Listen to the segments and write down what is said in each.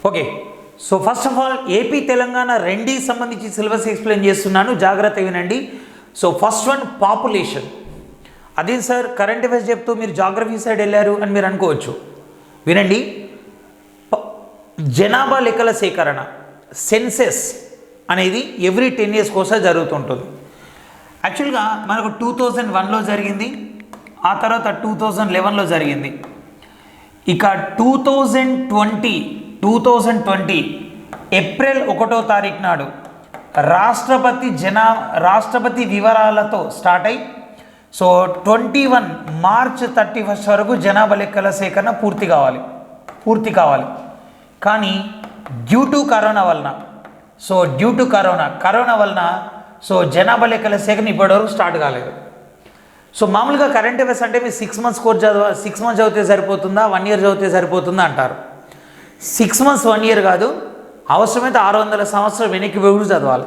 Okay, so first of all AP Telangana రెండింటికి సంబంధించి syllabus explain చేస్తున్నాను, జాగ్రత్తగా వినండి. So first one population. అదే సార్ కరెంట్ అఫైర్స్ చెప్తూ మీరు జాగ్రఫీ సైడ్ వెళ్ళారు అని మీరు అనుకోవచ్చు. వినండి, జనాభా లెక్కల సేకరణ సెన్సెస్ అనేది ఎవ్రీ 10 years కోసం జరుగుతుంటుంది. యాక్చువల్గా మనకు 2001లో జరిగింది, ఆ తర్వాత 2011లో జరిగింది. ఇక 2020 ఏప్రిల్ 1వ తారీఖు నాడు రాష్ట్రపతి వివరాలతో స్టార్ట్ అయ్యి సో 21 మార్చ్ 31 వరకు జనాభా లెక్కల సేకరణ పూర్తి కావాలి. కానీ డ్యూ టు కరోనా వలన సో జనాభా లెక్కల సేకరణ ఇప్పటివరకు స్టార్ట్ కాలేదు. సో మామూలుగా కరెంట్ అఫైర్స్ అంటే మీరు 6 months కోర్స్ 6 months చదివితే సరిపోతుందా, 1 year చదివితే సరిపోతుందా అంటారు. 6 months 1 year కాదు, అవసరమైతే 600 సంవత్సరాలు వెనక్కి పోయి చదవాలి.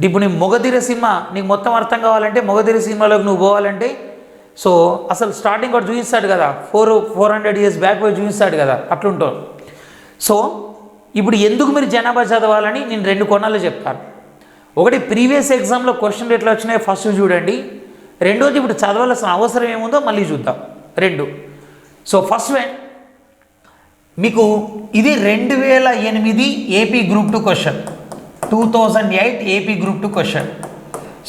ఇప్పుడు నీ మొగధీర సినిమా నీకు మొత్తం అర్థం కావాలంటే, మొగధీర సినిమాలోకి నువ్వు పోవాలంటే సో అసలు స్టార్టింగ్ కూడా చూపిస్తాడు కదా, 400 years బ్యాక్ పోయి చూపిస్తాడు కదా, అట్లుంటాం. సో ఇప్పుడు ఎందుకు మీరు జనాభా చదవాలని నేను 2 కోణాలు చెప్తాను. ఒకటి, ప్రీవియస్ ఎగ్జామ్లో క్వశ్చన్లు ఎట్లా వచ్చినాయో ఫస్ట్ చూడండి. రెండోది, ఇప్పుడు చదవాల్సిన అవసరం ఏముందో మళ్ళీ చూద్దాం. 2. సో ఫస్ట్ వన్ మీకు ఇది 2008 AP group 2 question, 2008 AP group 2 question.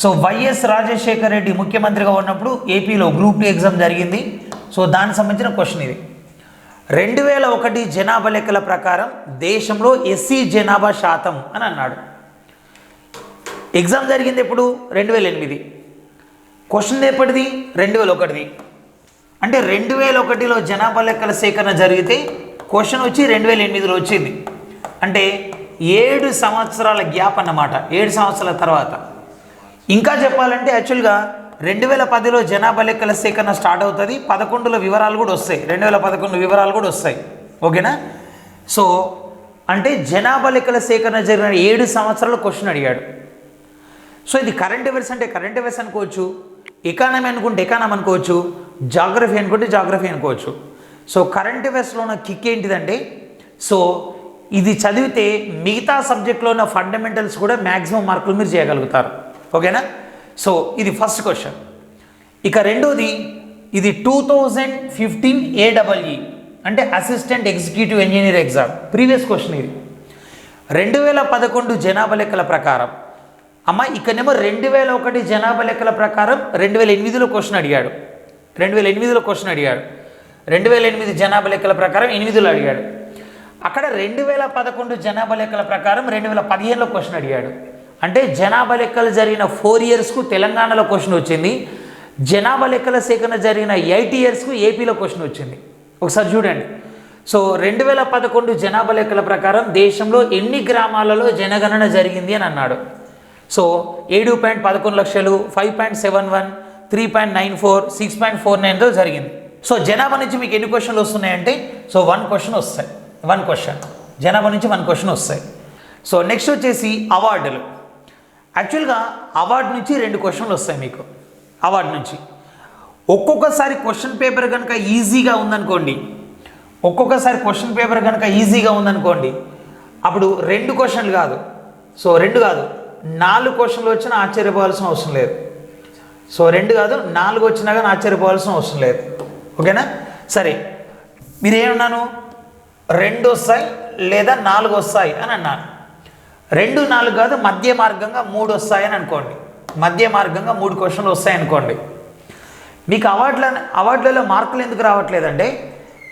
So YS Rajasekhar Reddy ముఖ్యమంత్రిగా ఉన్నప్పుడు ఏపీలో గ్రూప్ 2 ఎగ్జామ్ జరిగింది. సో దానికి సంబంధించిన క్వశ్చన్ ఇది. 2001 జనాభా లెక్కల ప్రకారం దేశంలో ఎస్సీ జనాభా శాతం అని అన్నాడు. ఎగ్జామ్ జరిగింది ఎప్పుడు? 2008. క్వశ్చన్ ఎప్పటిది? 2001. అంటే 2001లో జనాభా లెక్కల సేకరణ జరిగితే క్వశ్చన్ వచ్చి 2008లో వచ్చింది. అంటే 7 సంవత్సరాల గ్యాప్ అన్నమాట, 7 సంవత్సరాల తర్వాత. ఇంకా చెప్పాలంటే యాక్చువల్గా 2010లో జనాభా లెక్కల సేకరణ స్టార్ట్ అవుతుంది, 2011లో వివరాలు కూడా వస్తాయి, 2011 వివరాలు కూడా వస్తాయి. ఓకేనా? సో అంటే జనాభా లెక్కల సేకరణ జరిగిన 7 సంవత్సరాలు క్వశ్చన్ అడిగాడు. సో ఇది కరెంట్ అఫైర్స్ అంటే కరెంట్ అఫైర్స్ అనుకోవచ్చు, ఎకానమీ అనుకుంటే ఎకానమీ అనుకోవచ్చు, జాగ్రఫీ అనుకుంటే జాగ్రఫీ అనుకోవచ్చు. సో కరెంట్ అఫైర్స్లో ఉన్న కిక్ ఏంటిదంటే, సో ఇది చదివితే మిగతా సబ్జెక్ట్లో ఉన్న ఫండమెంటల్స్ కూడా మ్యాక్సిమం మార్కులు మీరు చేయగలుగుతారు. ఓకేనా? సో ఇది ఫస్ట్ క్వశ్చన్. ఇక రెండోది, ఇది 2015 AEE అంటే assistant executive engineer exam previous question. ఇది 2011 జనాభా లెక్కల ప్రకారం అమ్మ, ఇక్కడనేమో 2001 జనాభా లెక్కల ప్రకారం 2008లో క్వశ్చన్ అడిగాడు. 2008 జనాభా లెక్కల ప్రకారం 8లో అడిగాడు. అక్కడ 2011 జనాభా లెక్కల ప్రకారం 2015లో క్వశ్చన్ అడిగాడు. అంటే జనాభా లెక్కలు జరిగిన 4 yearsకు తెలంగాణలో క్వశ్చన్ వచ్చింది, జనాభా లెక్కల సేకరణ జరిగిన 8 yearsకు ఏపీలో క్వశ్చన్ వచ్చింది. ఒకసారి చూడండి. సో 2011 జనాభా లెక్కల ప్రకారం దేశంలో ఎన్ని గ్రామాలలో జనగణన జరిగింది అని అన్నాడు. సో 7.11 లక్షలు, 5.71, 3.94, 6.49తో జరిగింది. సో జనాభా నుంచి మీకు ఎన్ని క్వశ్చన్లు వస్తున్నాయంటే, సో 1 question వస్తాయి. 1 question జనాభా నుంచి 1 question వస్తాయి. సో నెక్స్ట్ వచ్చేసి అవార్డులు. యాక్చువల్గా అవార్డు నుంచి 2 questionలు వస్తాయి మీకు. అవార్డు నుంచి ఒక్కొక్కసారి క్వశ్చన్ పేపర్ కనుక ఈజీగా ఉందనుకోండి, అప్పుడు 2 questionలు కాదు, సో 2 కాదు 4 questionలు వచ్చినా ఆశ్చర్యపోవాల్సిన అవసరం లేదు. సో 2 కాదు 4 వచ్చినా కానీ ఆశ్చర్యపోవాల్సిన అవసరం లేదు. ఓకేనా? సరే, మీరేమన్నాను 2 వస్తాయి లేదా 4 వస్తాయి అని అన్నాను. 2, 4 కాదు, మధ్య మార్గంగా 3 వస్తాయని అనుకోండి. మధ్య మార్గంగా 3 questionలు వస్తాయనుకోండి. మీకు అవార్డులలో మార్కులు ఎందుకు రావట్లేదంటే,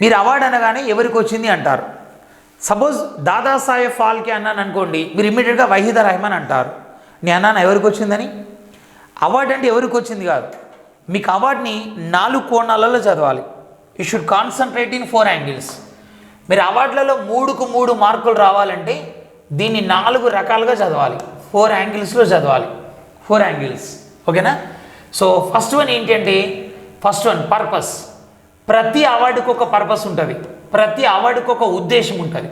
మీరు అవార్డు అనగానే ఎవరికి వచ్చింది అంటారు. సపోజ్ దాదాసాహెబ్ ఫాల్కే అన్నాను అనుకోండి, మీరు ఇమ్మీడియట్గా వహీదా రెహమాన్ అంటారు. నేను అన్నాను ఎవరికి వచ్చిందని. అవార్డు అంటే ఎవరికి వచ్చింది కాదు, మీకు అవార్డుని 4 కోణాలలో చదవాలి. You should concentrate in 4 angles. మీరు అవార్డులలో 3కు 3 మార్కులు రావాలంటే దీన్ని 4 రకాలుగా చదవాలి, 4 angles-లో చదవాలి. 4 angles. ఓకేనా? సో ఫస్ట్ వన్ ఏంటంటే, పర్పస్. ప్రతి అవార్డుకు ఒక పర్పస్ ఉంటుంది, ప్రతి అవార్డుకు ఒక ఉద్దేశం ఉంటుంది.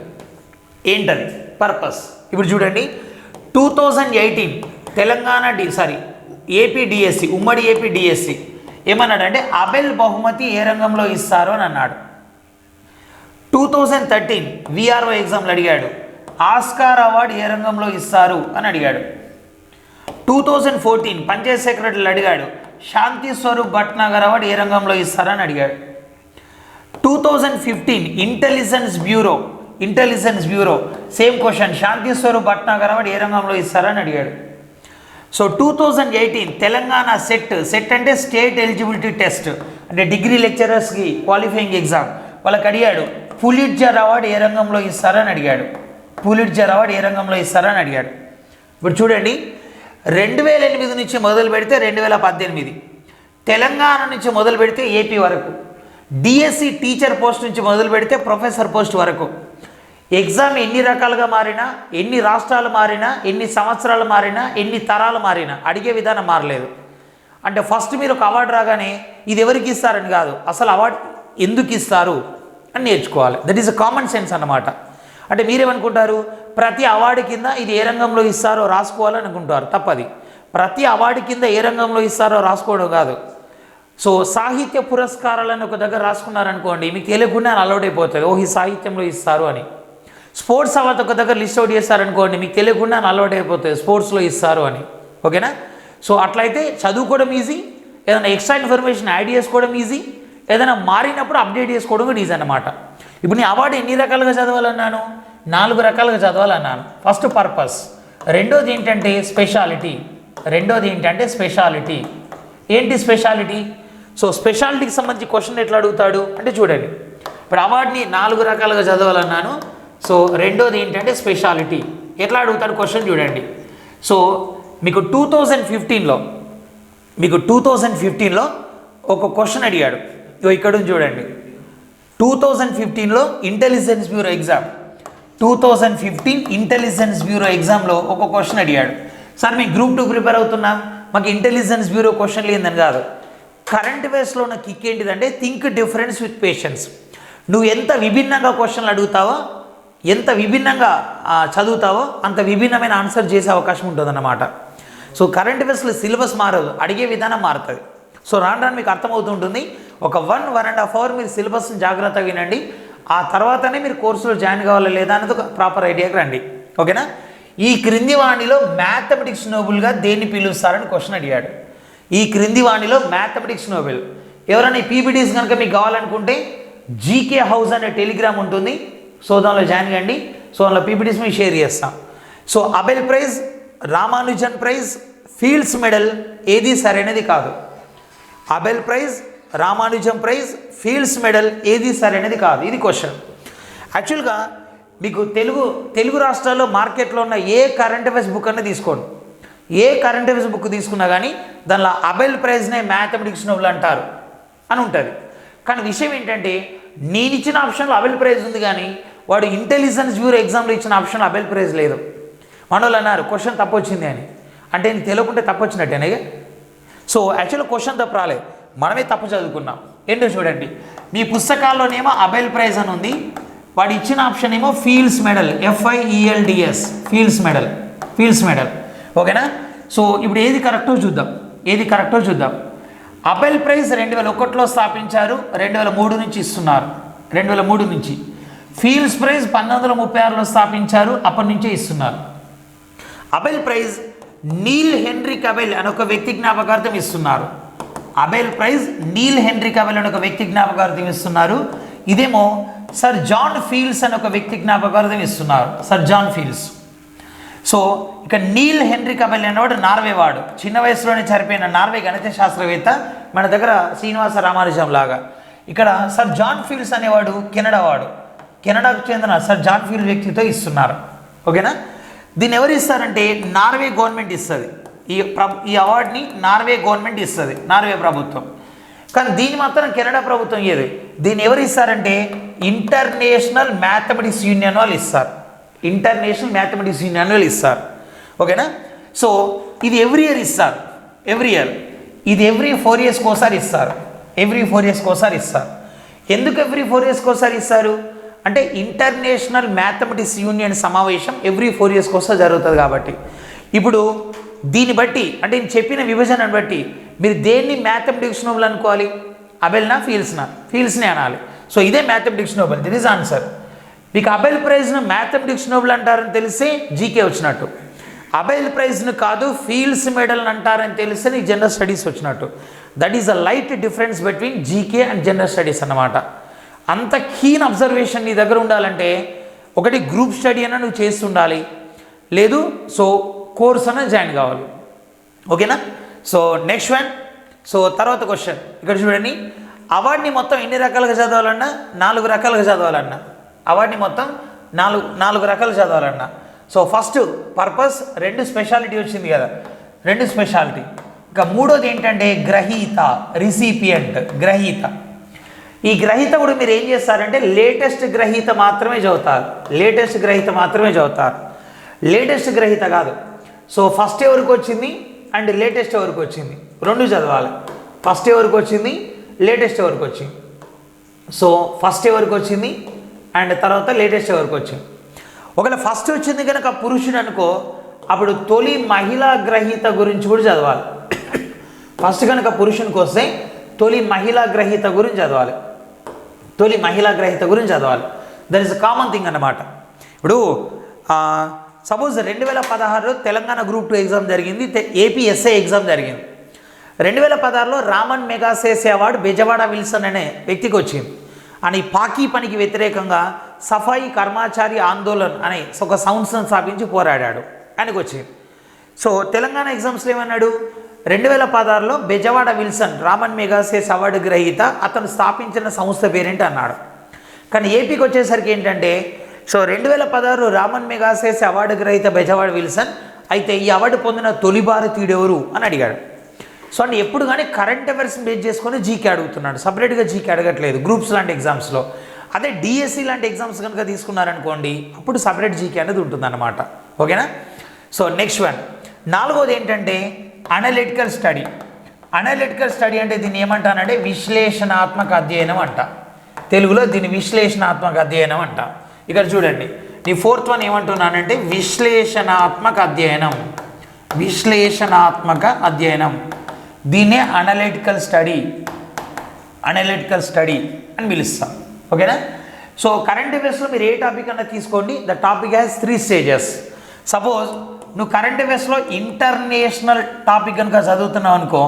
ఏంటది పర్పస్? ఇప్పుడు చూడండి, 2018 ఏపీ డిఎస్సి, ఉమ్మడి ఏపీ డిఎస్సి ఏమన్నాడంటే అబెల్ బహుమతి ఏ రంగంలో ఇస్తారు అని అన్నాడు. 2013 విఆర్ఓ ఎగ్జామ్లో అడిగాడు, ఆస్కార్ అవార్డు ఏ రంగంలో ఇస్తారు అని అడిగాడు. 2014 పంచాయత్ సెక్రటరీలు అడిగాడు, శాంతి స్వరూప్ భట్నాగర్ అవార్డు ఏ రంగంలో ఇస్తారని అడిగాడు. 2015 ఇంటెలిజెన్స్ బ్యూరో సేమ్ క్వశ్చన్, శాంతి స్వరూప్ భట్నాగర్ అవార్డు ఏ రంగంలో ఇస్తారని అడిగాడు. సో 2018 తెలంగాణ సెట్ అంటే స్టేట్ ఎలిజిబిలిటీ టెస్ట్, అంటే డిగ్రీ లెక్చరర్స్కి క్వాలిఫైయింగ్ ఎగ్జామ్, వాళ్ళకి అడిగాడు పులిట్జర్ అవార్డు ఏ రంగంలో ఇస్తారని అడిగాడు. పులిట్జర్ అవార్డు ఏ రంగంలో ఇస్తారని అడిగాడు. ఇప్పుడు చూడండి, 2008 నుంచి మొదలు పెడితే 2018, తెలంగాణ నుంచి మొదలు పెడితే ఏపీ వరకు, డిఎస్సి టీచర్ పోస్ట్ నుంచి మొదలు పెడితే ప్రొఫెసర్ పోస్ట్ వరకు. ఎగ్జామ్ ఎన్ని రకాలుగా మారినా, ఎన్ని రాష్ట్రాలు మారినా, ఎన్ని సంవత్సరాలు మారినా, ఎన్ని తరాలు మారినా అడిగే విధానం మారలేదు. అంటే ఫస్ట్ మీరు ఒక అవార్డు రాగానే ఇది ఎవరికి ఇస్తారని కాదు, అసలు అవార్డు ఎందుకు ఇస్తారు అని నేర్చుకోవాలి. That is a common sense అన్నమాట. అంటే మీరేమనుకుంటారు, ప్రతి అవార్డు కింద ఇది ఏ రంగంలో ఇస్తారో రాసుకోవాలని అనుకుంటారు. తప్పది. ప్రతి అవార్డు కింద ఏ రంగంలో ఇస్తారో రాసుకోవడం కాదు. సో సాహిత్య పురస్కారాలను ఒక దగ్గర రాసుకున్నారనుకోండి, మీకు తెలియకుండా అలౌట్ అయిపోతుంది, ఓ ఈ సాహిత్యంలో ఇస్తారు అని. స్పోర్ట్స్ అవార్డు ఒక దగ్గర లిస్ట్ అవుట్ చేస్తారనుకోండి, మీకు తెలియకుండా అలౌట్ అయిపోతుంది, స్పోర్ట్స్లో ఇస్తారు అని. ఓకేనా? సో అట్లయితే చదువుకోవడం ఈజీ, ఏదైనా ఎక్స్ట్రా ఇన్ఫర్మేషన్ యాడ్ చేసుకోవడం ఈజీ, ఏదైనా మారినప్పుడు అప్డేట్ చేసుకోవడం కూడా ఈజీ అన్నమాట. ఇప్పుడు నేను అవార్డు ఎన్ని రకాలుగా చదవాలన్నాను? 4 రకాలుగా చదవాలన్నాను. ఫస్ట్ పర్పస్, రెండోది ఏంటంటే స్పెషాలిటీ. ఏంటి స్పెషాలిటీ? సో స్పెషాలిటీకి సంబంధించి క్వశ్చన్ ఎట్లా అడుగుతాడు అంటే చూడండి, ఇప్పుడు అవార్డుని 4 రకాలుగా చదవాలన్నాను. సో రెండోది ఏంటంటే స్పెషాలిటీ. ఎట్లా అడుగుతాడు క్వశ్చన్ చూడండి. సో మీకు 2015లో ఒక క్వశ్చన్ అడిగాడు. ఇక్కడ చూడండి, 2015లో intelligence bureau exam, 2015 intelligence bureau ఎగ్జామ్లో ఒక క్వశ్చన్ అడిగాడు. సార్ మేము గ్రూప్ 2 ప్రిపేర్ అవుతున్నాం, మాకు ఇంటెలిజెన్స్ బ్యూరో క్వశ్చన్ లేదని కాదు. కరెంట్ అఫైర్స్లో ఉన్న కిక్ ఏంటిదంటే థింక్ డిఫరెన్స్ విత్ పేషెన్స్. నువ్వు ఎంత విభిన్నంగా క్వశ్చన్లు అడుగుతావో, ఎంత విభిన్నంగా చదువుతావో అంత విభిన్నమైన ఆన్సర్ చేసే అవకాశం ఉంటుందన్నమాట. సో కరెంట్ అఫైర్స్లో సిలబస్ మారదు, అడిగే విధానం మారుతుంది. సో రాను మీకు అర్థమవుతుంటుంది. ఒక 1.5 అవర్ మీరు సిలబస్ని జాగ్రత్తగా వినండి. ఆ తర్వాతనే మీరు కోర్సులో జాయిన్ కావాలా లేదా అనేది ఒక ప్రాపర్ ఐడియాకి రండి. ఓకేనా? ఈ క్రింది వాణిలో మ్యాథమెటిక్స్ నోబెల్గా దేన్ని పిలుస్తారని క్వశ్చన్ అడిగాడు. ఈ క్రింది వాణిలో మ్యాథమెటిక్స్ నోబెల్ ఎవరైనా ఈ పీపీటీస్ కనుక మీకు కావాలనుకుంటే జీకే హౌస్ అనే టెలిగ్రామ్ ఉంటుంది. సో దానిలో జాయిన్ కండి. సో అందులో పీపీటీస్ మేము షేర్ చేస్తాం. So Abel prize, Ramanujan prize, Fields medal ఏది సరైనది కాదు. Abel prize, Ramanujam prize, Fields medal ఏది సరైనది కాదు. ఇది క్వశ్చన్. యాక్చువల్గా మీకు తెలుగు రాష్ట్రాల్లో మార్కెట్లో ఉన్న ఏ కరెంట్ అఫైర్స్ బుక్ అన్నా తీసుకోండి, ఏ కరెంట్ అఫైర్స్ బుక్ తీసుకున్నా కానీ దానిలో అబెల్ ప్రైజ్నే మ్యాథమెటిక్స్ నోబెల్ అంటారు అని ఉంటుంది. కానీ విషయం ఏంటంటే నేను ఇచ్చిన ఆప్షన్లో అబెల్ ప్రైజ్ ఉంది, కానీ వాడు ఇంటెలిజెన్స్ బ్యూరో ఎగ్జామ్లో ఇచ్చిన ఆప్షన్లో అబెల్ ప్రైజ్ లేదు. మనోళ్ళు అన్నారు క్వశ్చన్ తప్పు వచ్చింది అని. అంటే నీకు తెలియకుంటే తప్పు వచ్చినట్టేనే. సో యాక్చువల్గా క్వశ్చన్ తప్పు రాలేదు, మనమే తప్పు చదువుకున్నాం. ఏంటో చూడండి, మీ పుస్తకాల్లోనేమో అబెల్ ప్రైజ్ అని ఉంది, వాడు ఇచ్చిన ఆప్షన్ ఏమో fields medal, FIELDS, fields medal. ఓకేనా? సో ఇప్పుడు ఏది కరెక్టో చూద్దాం. అబెల్ ప్రైజ్ 2001లో స్థాపించారు, 2003 నుంచి ఇస్తున్నారు, 2003 నుంచి. ఫీల్డ్స్ ప్రైజ్ 1936లో స్థాపించారు, అప్పటి నుంచే ఇస్తున్నారు. Abel prize Niels Henrik Abel అని ఒక వ్యక్తి జ్ఞాపకార్థం ఇస్తున్నారు. Abel prize Niels Henrik Abel అని ఒక వ్యక్తి జ్ఞాపకార్థం ఇస్తున్నారు. ఇదేమో సర్ జాన్ ఫీల్డ్స్ అని ఒక వ్యక్తి జ్ఞాపకార్థం ఇస్తున్నారు, సర్ జాన్ ఫీల్డ్స్. సో ఇక నీల్ హెన్రిక్ అబెల్ అనేవాడు నార్వే వాడు, చిన్న వయసులోనే చనిపోయిన నార్వే గణిత శాస్త్రవేత్త, మన దగ్గర శ్రీనివాస రామానుజం లాగా. ఇక్కడ సర్ జాన్ ఫీల్డ్స్ అనేవాడు కెనడా వాడు, కెనడాకు చెందిన సర్ జాన్ ఫీల్డ్ వ్యక్తితో ఇస్తున్నారు. ఓకేనా? దీన్ని ఎవరు ఇస్తారంటే నార్వే గవర్నమెంట్ ఇస్తుంది. ఈ అవార్డుని నార్వే గవర్నమెంట్ ఇస్తుంది, నార్వే ప్రభుత్వం. కానీ దీన్ని మాత్రం కెనడా ప్రభుత్వం ఇయ్యదు. దీన్ని ఎవరు ఇస్తారంటే ఇంటర్నేషనల్ మ్యాథమెటిక్స్ యూనియన్ వాళ్ళు ఇస్తారు, ఓకేనా? సో ఇది ఎవ్రీ ఇయర్ ఇస్తారు, ఇది ఎవ్రీ 4 yearsకి ఒకసారి ఇస్తారు, ఎందుకు ఎవ్రీ 4 yearsకి ఒకసారి ఇస్తారు అంటే ఇంటర్నేషనల్ మ్యాథమెటిక్స్ యూనియన్ సమావేశం ఎవ్రీ 4 yearsకి ఒకసారి జరుగుతుంది కాబట్టి. ఇప్పుడు దీన్ని బట్టి అంటే నేను చెప్పిన విభజనను బట్టి మీరు దేన్ని మ్యాథమెటిక్స్ నోబెల్ అనుకోవాలి, అబెల్నా ఫీల్డ్స్నే అనాలి. సో ఇదే mathematics Nobel, this is answer. మీకు అబెల్ ప్రైజ్ను మ్యాథమెటిక్స్ నోబెల్ అంటారని తెలిస్తే జీకే వచ్చినట్టు, అబెల్ ప్రైజ్ను కాదు ఫీల్డ్స్ మెడల్ అంటారని తెలిస్తే నీకు జనరల్ స్టడీస్ వచ్చినట్టు. That is a light difference between GK and general studies అన్నమాట. అంత కీన్ అబ్జర్వేషన్ నీ దగ్గర ఉండాలంటే ఒకటి గ్రూప్ స్టడీ అన్న నువ్వు చేస్తుండాలి, లేదు సో కోర్స్ అన్న జాయిన్ కావాలి. ఓకేనా? So next one. సో తర్వాత క్వశ్చన్ ఇక్కడ చూడండి. అవార్డ్ని మొత్తం ఎన్ని రకాలుగా చదవాలన్నా? 4 రకాలుగా చదవాలన్నా. అవార్డ్ని మొత్తం నాలుగు రకాలు చదవాలన్నా. సో ఫస్ట్ పర్పస్, 2 స్పెషాలిటీ వచ్చింది కదా, 2 స్పెషాలిటీ. ఇంకా మూడోది ఏంటంటే గ్రహీత, రిసిపియంట్, గ్రహీత. ఈ గ్రహీత కూడా మీరు ఏం చేస్తారంటే లేటెస్ట్ గ్రహీత మాత్రమే చదువుతారు, లేటెస్ట్ గ్రహీత మాత్రమే చదువుతారు, లేటెస్ట్ గ్రహీత కాదు. సో ఫస్ట్ ఎవరికి వచ్చింది అండ్ లేటెస్ట్ ఎవరికి వచ్చింది 2 చదవాలి. ఫస్ట్ ఎవరికి వచ్చింది, లేటెస్ట్ ఎవరికి వచ్చింది. సో ఫస్ట్ ఎవరికి వచ్చింది అండ్ తర్వాత లేటెస్ట్ ఎవరికి వచ్చింది. ఒకవేళ ఫస్ట్ వచ్చింది కనుక పురుషుడు అనుకో, అప్పుడు తొలి మహిళా గ్రహీత గురించి కూడా చదవాలి. ఫస్ట్ కనుక పురుషునికి వస్తే తొలి మహిళా గ్రహీత గురించి చదవాలి, తొలి మహిళా గ్రహీత గురించి చదవాలి. That is a common thing అన్నమాట. ఇప్పుడు సపోజ్ 2016లో తెలంగాణ గ్రూప్ 2 ఎగ్జామ్ జరిగింది, ఏపీ ఎస్ఐ ఎగ్జామ్ జరిగింది. 2016లో రామన్ మెగాసేసే అవార్డు బెజవాడ విల్సన్ అనే వ్యక్తికి వచ్చింది. అని పాకీ పనికి వ్యతిరేకంగా సఫాయి కర్మచారి ఆందోళన్ అనే ఒక సంస్థను స్థాపించి పోరాడాడు, ఆయనకు వచ్చింది. సో తెలంగాణ ఎగ్జామ్స్లో ఏమన్నాడు, 2016లో బెజవాడ విల్సన్ రామన్ మెగాసేస్ అవార్డు గ్రహీత, అతను స్థాపించిన సంస్థ పేరేంటి అన్నాడు. కానీ ఏపీకి వచ్చేసరికి ఏంటంటే, సో 2016 రామన్ మెగాసేస్ అవార్డు గ్రహీత బెజవాడ విల్సన్, అయితే ఈ అవార్డు పొందిన తొలి భారతీయుడు ఎవరు అని అడిగాడు. సో అంటే ఎప్పుడు కానీ కరెంట్ అఫైర్స్ బేస్ చేసుకొని జీకే అడుగుతున్నాడు, సపరేట్గా జీకే అడగట్లేదు గ్రూప్స్ లాంటి ఎగ్జామ్స్లో. అదే డిఎస్సి లాంటి ఎగ్జామ్స్ కనుక తీసుకున్నారనుకోండి, అప్పుడు సపరేట్ జీకే అనేది ఉంటుందన్నమాట. ఓకేనా? సో నెక్స్ట్ వన్, 4వది ఏంటంటే అనలిటికల్ స్టడీ. అనలిటికల్ స్టడీ అంటే దీన్ని ఏమంటానంటే విశ్లేషణాత్మక అధ్యయనం అంట, తెలుగులో దీన్ని విశ్లేషణాత్మక అధ్యయనం అంట. ఇక్కడ చూడండి, నీ 4th వన్ ఏమంటున్నానంటే విశ్లేషణాత్మక అధ్యయనం, విశ్లేషణాత్మక అధ్యయనం, దీన్నే అనలిటికల్ స్టడీ, అనలిటికల్ స్టడీ అని పిలుస్తాం. ఓకేనా? సో కరెంట్ అఫైర్స్లో మీరు ఏ టాపిక్ అన్నా తీసుకోండి, the topic has 3 stages. Suppose నువ్వు కరెంట్ అఫైర్స్లో ఇంటర్నేషనల్ టాపిక్ కనుక చదువుతున్నావు అనుకో,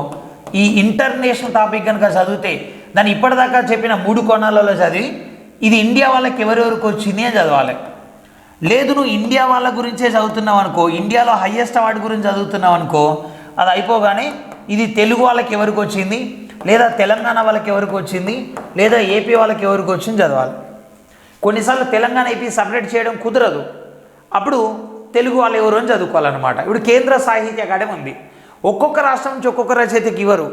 ఈ ఇంటర్నేషనల్ టాపిక్ కనుక చదివితే దాన్ని ఇప్పటిదాకా చెప్పిన 3 కోణాలలో చదివి ఇది ఇండియా వాళ్ళకి ఎవరెవరికి వచ్చింది అని చదవాలి. లేదు నువ్వు ఇండియా వాళ్ళ గురించే చదువుతున్నావు అనుకో, ఇండియాలో హయ్యెస్ట్ అవార్డు గురించి చదువుతున్నావు అనుకో, అది అయిపోగానే ఇది తెలుగు వాళ్ళకి ఎవరికి వచ్చింది, లేదా తెలంగాణ వాళ్ళకి ఎవరికి వచ్చింది, లేదా ఏపీ వాళ్ళకి ఎవరికి వచ్చింది చదవాలి. కొన్నిసార్లు తెలంగాణ ఏపీ సపరేట్ చేయడం కుదరదు, అప్పుడు తెలుగు వాళ్ళు ఎవరు అని చదువుకోవాలన్నమాట. ఇప్పుడు కేంద్ర సాహిత్య అకాడమీ ఉంది, ఒక్కొక్క రాష్ట్రం నుంచి ఒక్కొక్క రచయితకి ఇవ్వరు,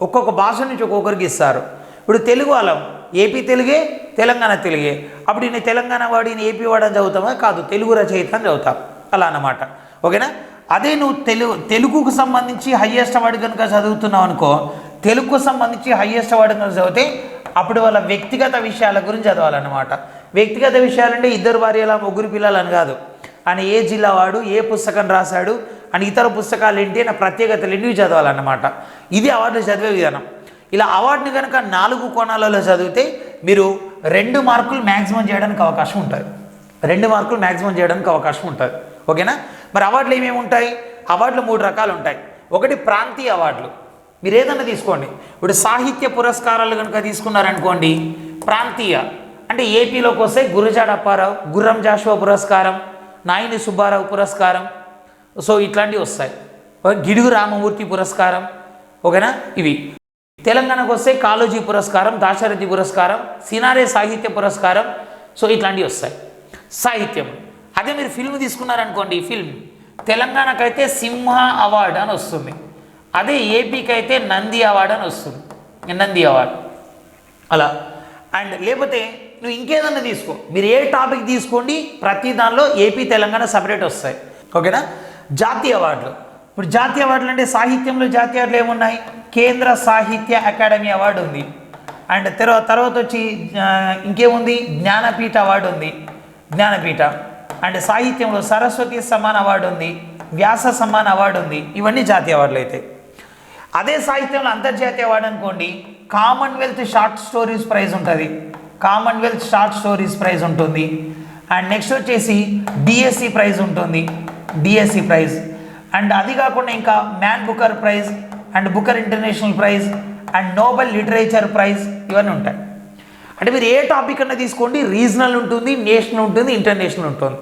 ఒక్కొక్క భాష నుంచి ఒక్కొక్కరికి ఇస్తారు. ఇప్పుడు తెలుగు వాళ్ళం ఏపీ తెలుగే, తెలంగాణ తెలుగే, అప్పుడు ఈయన తెలంగాణ వాడు ఈయన ఏపీ వాడు అని చదువుతామా? కాదు, తెలుగు రచయిత అని చదువుతాం, అలా అన్నమాట. ఓకేనా? అదే నువ్వు తెలుగుకు సంబంధించి హయ్యెస్ట్ అవార్డు కనుక చదువుతున్నావు అనుకో, తెలుగుకు సంబంధించి హయ్యెస్ట్ అవార్డు కనుక చదివితే అప్పుడు వాళ్ళ వ్యక్తిగత విషయాల గురించి చదవాలన్నమాట. వ్యక్తిగత విషయాలంటే 2 భార్యల 3 పిల్లలు అని కాదు, ఆయన ఏ జిల్లా వాడు, ఏ పుస్తకం రాశాడు అని, ఇతర పుస్తకాలు ఏంటి నా ప్రత్యేకతలు ఏంటివి చదవాలన్నమాట. ఇది అవార్డు చదివే విధానం. ఇలా అవార్డుని కనుక 4 కోణాలలో చదివితే మీరు 2 మార్కులు మ్యాక్సిమం చేయడానికి అవకాశం ఉంటుంది, 2 మార్కులు మ్యాక్సిమం చేయడానికి అవకాశం ఉంటుంది. ఓకేనా? మరి అవార్డులు ఏమేమి ఉంటాయి? అవార్డులు 3 రకాలు ఉంటాయి. ఒకటి ప్రాంతీయ అవార్డులు, మీరు ఏదన్నా తీసుకోండి. ఇప్పుడు సాహిత్య పురస్కారాలు కనుక తీసుకున్నారనుకోండి, ప్రాంతీయ అంటే ఏపీలోకి వస్తే గురజాడ అప్పారావు, గుర్రం జాషువా పురస్కారం, నాయిని సుబ్బారావు పురస్కారం, సో ఇట్లాంటివి వస్తాయి. గిడుగు రామమూర్తి పురస్కారం. ఓకేనా? ఇవి. తెలంగాణకు వస్తే కాళోజీ పురస్కారం, దాశరథి పురస్కారం, సినారే సాహిత్య పురస్కారం, సో ఇట్లాంటివి వస్తాయి సాహిత్యం. అదే మీరు ఫిల్మ్ తీసుకున్నారనుకోండి, ఫిల్మ్ తెలంగాణకైతే సింహ అవార్డు అని వస్తుంది, అదే ఏపీకి అయితే నంది అవార్డు అని వస్తుంది, నంది అవార్డు అలా. అండ్ లేకపోతే నువ్వు ఇంకేదన్నా తీసుకో, మీరు ఏ టాపిక్ తీసుకోండి, ప్రతి దానిలో ఏపీ తెలంగాణ సపరేట్ వస్తాయి. ఓకేనా? జాతీయ అవార్డులు. ఇప్పుడు జాతీయ అవార్డులు అంటే సాహిత్యంలో జాతీయ అవార్డులు ఏమున్నాయి? కేంద్ర సాహిత్య అకాడమీ అవార్డు ఉంది, అండ్ తర్వాత వచ్చి ఇంకేముంది, జ్ఞానపీఠ అవార్డు ఉంది, జ్ఞానపీఠ. అండ్ సాహిత్యంలో సరస్వతి సమ్మాన్ అవార్డు ఉంది, వ్యాస సమ్మాన్ అవార్డు ఉంది, ఇవన్నీ జాతీయ అవార్డులు అయితే. అదే సాహిత్యంలో అంతర్జాతీయ అవార్డు అనుకోండి, కామన్వెల్త్ షార్ట్ స్టోరీస్ ప్రైజ్ ఉంటుంది, కామన్వెల్త్ షార్ట్ స్టోరీస్ ప్రైజ్ ఉంటుంది. అండ్ నెక్స్ట్ వచ్చేసి డిఎస్సి ప్రైజ్ ఉంటుంది, డిఎస్సి ప్రైజ్. అండ్ అది కాకుండా ఇంకా Man Booker prize and Booker international prize and Nobel literature prize ఇవన్నీ ఉంటాయి. అంటే మీరు ఏ టాపిక్ అన్నా తీసుకోండి, రీజనల్ ఉంటుంది, నేషనల్ ఉంటుంది, ఇంటర్నేషనల్ ఉంటుంది.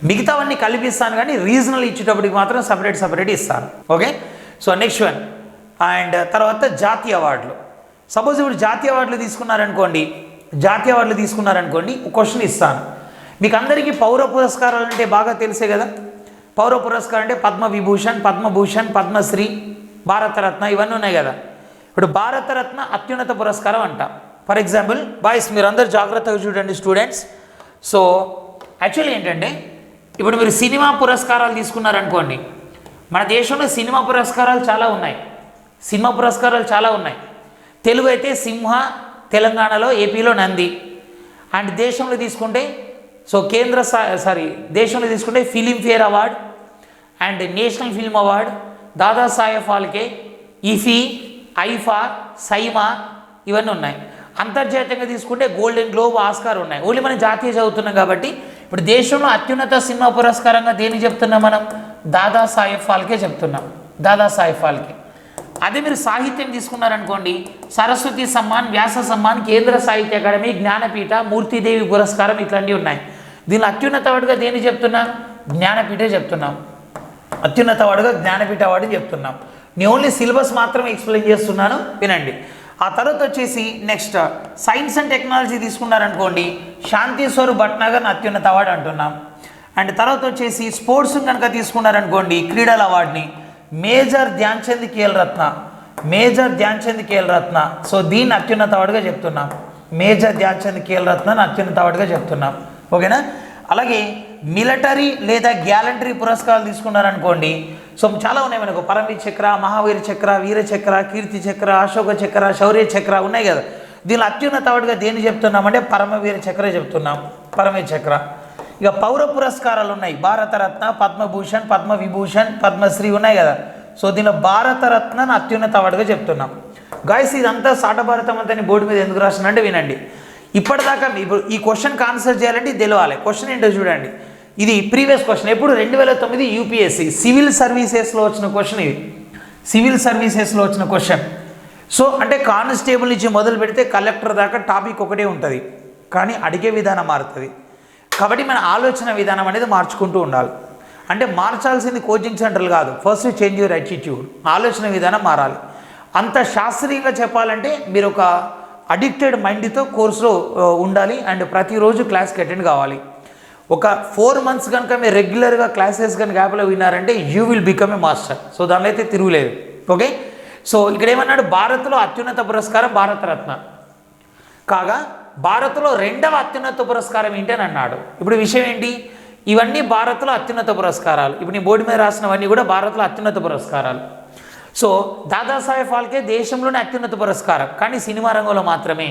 మిగతావన్నీ కలిపిస్తాను కానీ రీజనల్ ఇచ్చేటప్పటికి మాత్రం సపరేట్ ఇస్తాను. Okay, so next one. And తర్వాత జాతీయ అవార్డులు. సపోజ్ ఇప్పుడు జాతీయ అవార్డులు తీసుకున్నారనుకోండి, ఒక క్వశ్చన్ ఇస్తాను. మీకు అందరికీ పౌర పురస్కారాలు అంటే బాగా తెలిసే కదా. పౌర పురస్కారం అంటే పద్మవిభూషణ్, పద్మభూషణ్, పద్మశ్రీ, భారతరత్న ఇవన్నీ ఉన్నాయి కదా. ఇప్పుడు భారతరత్న అత్యున్నత పురస్కారం అంట. ఫర్ ఎగ్జాంపుల్ బాయ్స్, మీరు అందరు జాగ్రత్తగా చూడండి స్టూడెంట్స్. సో యాక్చువల్లీ ఏంటంటే ఇప్పుడు మీరు సినిమా పురస్కారాలు తీసుకున్నారనుకోండి, మన దేశంలో సినిమా పురస్కారాలు చాలా ఉన్నాయి. తెలుగు అయితే సింహ, తెలంగాణలో ఏపీలో నంది. అండ్ దేశంలో తీసుకుంటే దేశంలో తీసుకుంటే Filmfare award and national film award, Dadasaheb Phalke, IFFI, IIFA, SIIMA ఇవన్నీ ఉన్నాయి. అంతర్జాతీయంగా తీసుకుంటే గోల్డెన్ గ్లోబ్, ఆస్కార్ ఉన్నాయి. ఓన్లీ మనం జాతీయ చదువుతున్నాం కాబట్టి ఇప్పుడు దేశంలో అత్యున్నత సినిమా పురస్కారంగా దేన్ని చెప్తున్నాం మనం? దాదాసాహెబ్ ఫాల్కే చెప్తున్నాం, దాదాసాహెబ్ ఫాల్కే. అదే మీరు సాహిత్యం తీసుకున్నారనుకోండి, సరస్వతి సమ్మాన్, వ్యాస సమ్మాన్, కేంద్ర సాహిత్య అకాడమీ, జ్ఞానపీఠ, మూర్తిదేవి పురస్కారం ఇట్లాంటివి ఉన్నాయి. దీనిలో అత్యున్నత అవార్డుగా దేన్ని చెప్తున్నాం? జ్ఞానపీఠే చెప్తున్నాం. అత్యున్నత అవార్డుగా జ్ఞానపీఠ అవార్డు చెప్తున్నాం. నేను ఓన్లీ సిలబస్ మాత్రం ఎక్స్ప్లెయిన్ చేస్తున్నాను, వినండి. ఆ తర్వాత వచ్చేసి నెక్స్ట్ సైన్స్ అండ్ టెక్నాలజీ తీసుకున్నారనుకోండి, శాంతి స్వరూప్ భట్నాగర్ అత్యున్నత అవార్డు అంటున్నాం. అండ్ తర్వాత వచ్చేసి స్పోర్ట్స్ కనుక తీసుకున్నారనుకోండి, క్రీడల అవార్డుని మేజర్ ధ్యాన్ చంద్ ఖేల్ రత్న, సో దీన్ని అత్యున్నత అవార్డుగా చెప్తున్నాం. మేజర్ ధ్యాన్ చంద్ ఖేల్ రత్న అత్యున్నత అవార్డుగా చెప్తున్నాం. ఓకేనా? అలాగే మిలిటరీ లేదా గ్యాలంటరీ పురస్కారాలు తీసుకున్నారనుకోండి, సో చాలా ఉన్నాయి మనకు. పరమవీర్ చక్ర, మహావీర్ చక్ర, వీర చక్ర, కీర్తి చక్ర, అశోక చక్ర, శౌర్య చక్ర ఉన్నాయి కదా. దీనిలో అత్యున్నత అవార్డుగా దేన్ని చెప్తున్నామంటే పరమవీర చక్ర చెప్తున్నాం, పరమవీర్ చక్ర. ఇక పౌర పురస్కారాలు ఉన్నాయి, భారతరత్న, పద్మభూషణ్, పద్మవిభూషణ్, పద్మశ్రీ ఉన్నాయి కదా. సో దీనిలో భారతరత్న అత్యున్నత అవార్డుగా చెప్తున్నాం. గాయస్ ఇదంతా సాట భారతం అంతా బోర్డు మీద ఎందుకు రాసినంటే వినండి. ఇప్పటిదాకా ఇప్పుడు ఈ క్వశ్చన్కి ఆన్సర్ చేయాలంటే ఇది తెలవాలి. క్వశ్చన్ ఏంటో చూడండి. ఇది ప్రీవియస్ క్వశ్చన్, ఎప్పుడు 2009 యూపీఎస్సీ సివిల్ సర్వీసెస్లో వచ్చిన క్వశ్చన్. ఇది సివిల్ సర్వీసెస్లో వచ్చిన క్వశ్చన్. సో అంటే కానిస్టేబుల్ నుంచి మొదలు పెడితే కలెక్టర్ దాకా టాపిక్ ఒకటే ఉంటుంది, కానీ అడిగే విధానం మారుతుంది. కాబట్టి మన ఆలోచన విధానం అనేది మార్చుకుంటూ ఉండాలి. అంటే మార్చాల్సింది కోచింగ్ సెంటర్లు కాదు, ఫస్ట్ చేంజ్ యువర్ యాటిట్యూడ్, ఆలోచన విధానం మారాలి. అంత శాస్త్రీయంగా చెప్పాలంటే మీరు ఒక అడిక్టెడ్ మైండ్తో కోర్సులో ఉండాలి అండ్ ప్రతిరోజు క్లాస్కి అటెండ్ కావాలి. ఒక 4 months కనుక మీరు రెగ్యులర్గా క్లాసెస్ కనుక యాప్లో విన్నారంటే you will become a master. So దానిలో అయితే తిరుగులేదు. ఓకే, సో ఇక్కడ ఏమన్నాడు, భారత్లో అత్యున్నత పురస్కారం భారతరత్న కాగా భారత్లో 2వ అత్యున్నత పురస్కారం ఏంటి అని అన్నాడు. ఇప్పుడు విషయం ఏంటి, ఇవన్నీ భారత్లో అత్యున్నత పురస్కారాలు. ఇప్పుడు నీ బోర్డు మీద రాసినవన్నీ కూడా భారత్లో అత్యున్నత పురస్కారాలు. సో దాదాసాహెబ్ ఫాల్కే దేశంలోనే అత్యున్నత పురస్కారం, కానీ సినిమా రంగంలో మాత్రమే.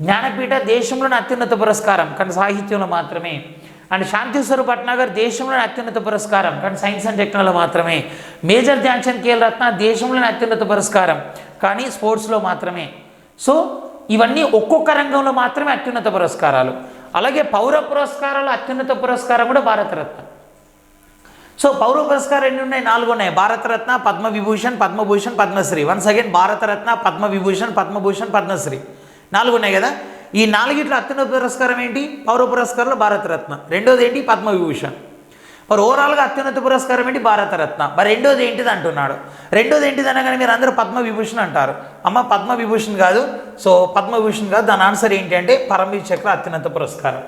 జ్ఞానపీఠ దేశంలోనే అత్యున్నత పురస్కారం, కానీ సాహిత్యంలో మాత్రమే. అండ్ శాంతి స్వరూప్ భట్నాగర్ దేశంలోనే అత్యున్నత పురస్కారం, కానీ సైన్స్ అండ్ టెక్నాలజీలో మాత్రమే. మేజర్ ధ్యాన్ చంద్ ఖేల్ రత్న దేశంలోనే అత్యున్నత పురస్కారం, కానీ స్పోర్ట్స్లో మాత్రమే. సో ఇవన్నీ ఒక్కొక్క రంగంలో మాత్రమే అత్యున్నత పురస్కారాలు. అలాగే పౌర పురస్కారాలు అత్యున్నత పురస్కారం కూడా భారతరత్న. సో పౌర పురస్కారం ఎన్ని ఉన్నాయి? 4 ఉన్నాయి. భారతరత్న, పద్మవిభూషణ్, పద్మభూషణ్, పద్మశ్రీ. వన్స్ అగైన్ భారతరత్న, పద్మవిభూషణ్, పద్మభూషణ్, పద్మశ్రీ 4 ఉన్నాయి కదా. ఈ 4 అత్యున్నత పురస్కారం ఏంటి? పౌర పురస్కారంలో భారతరత్న. రెండోది ఏంటి? పద్మవిభూషణ్. మరి ఓవరాల్గా అత్యున్నత పురస్కారం ఏంటి? భారతరత్న. మరి రెండోది ఏంటిది అంటున్నాడు. రెండోది ఏంటిది అనగానే మీరు అందరూ పద్మవిభూషణ్ అంటారు. అమ్మ పద్మవిభూషణ్ కాదు, సో పద్మవిభూషణ్ కాదు. దాని ఆన్సర్ ఏంటి అంటే పరమవీర్ చక్ర అత్యున్నత పురస్కారం.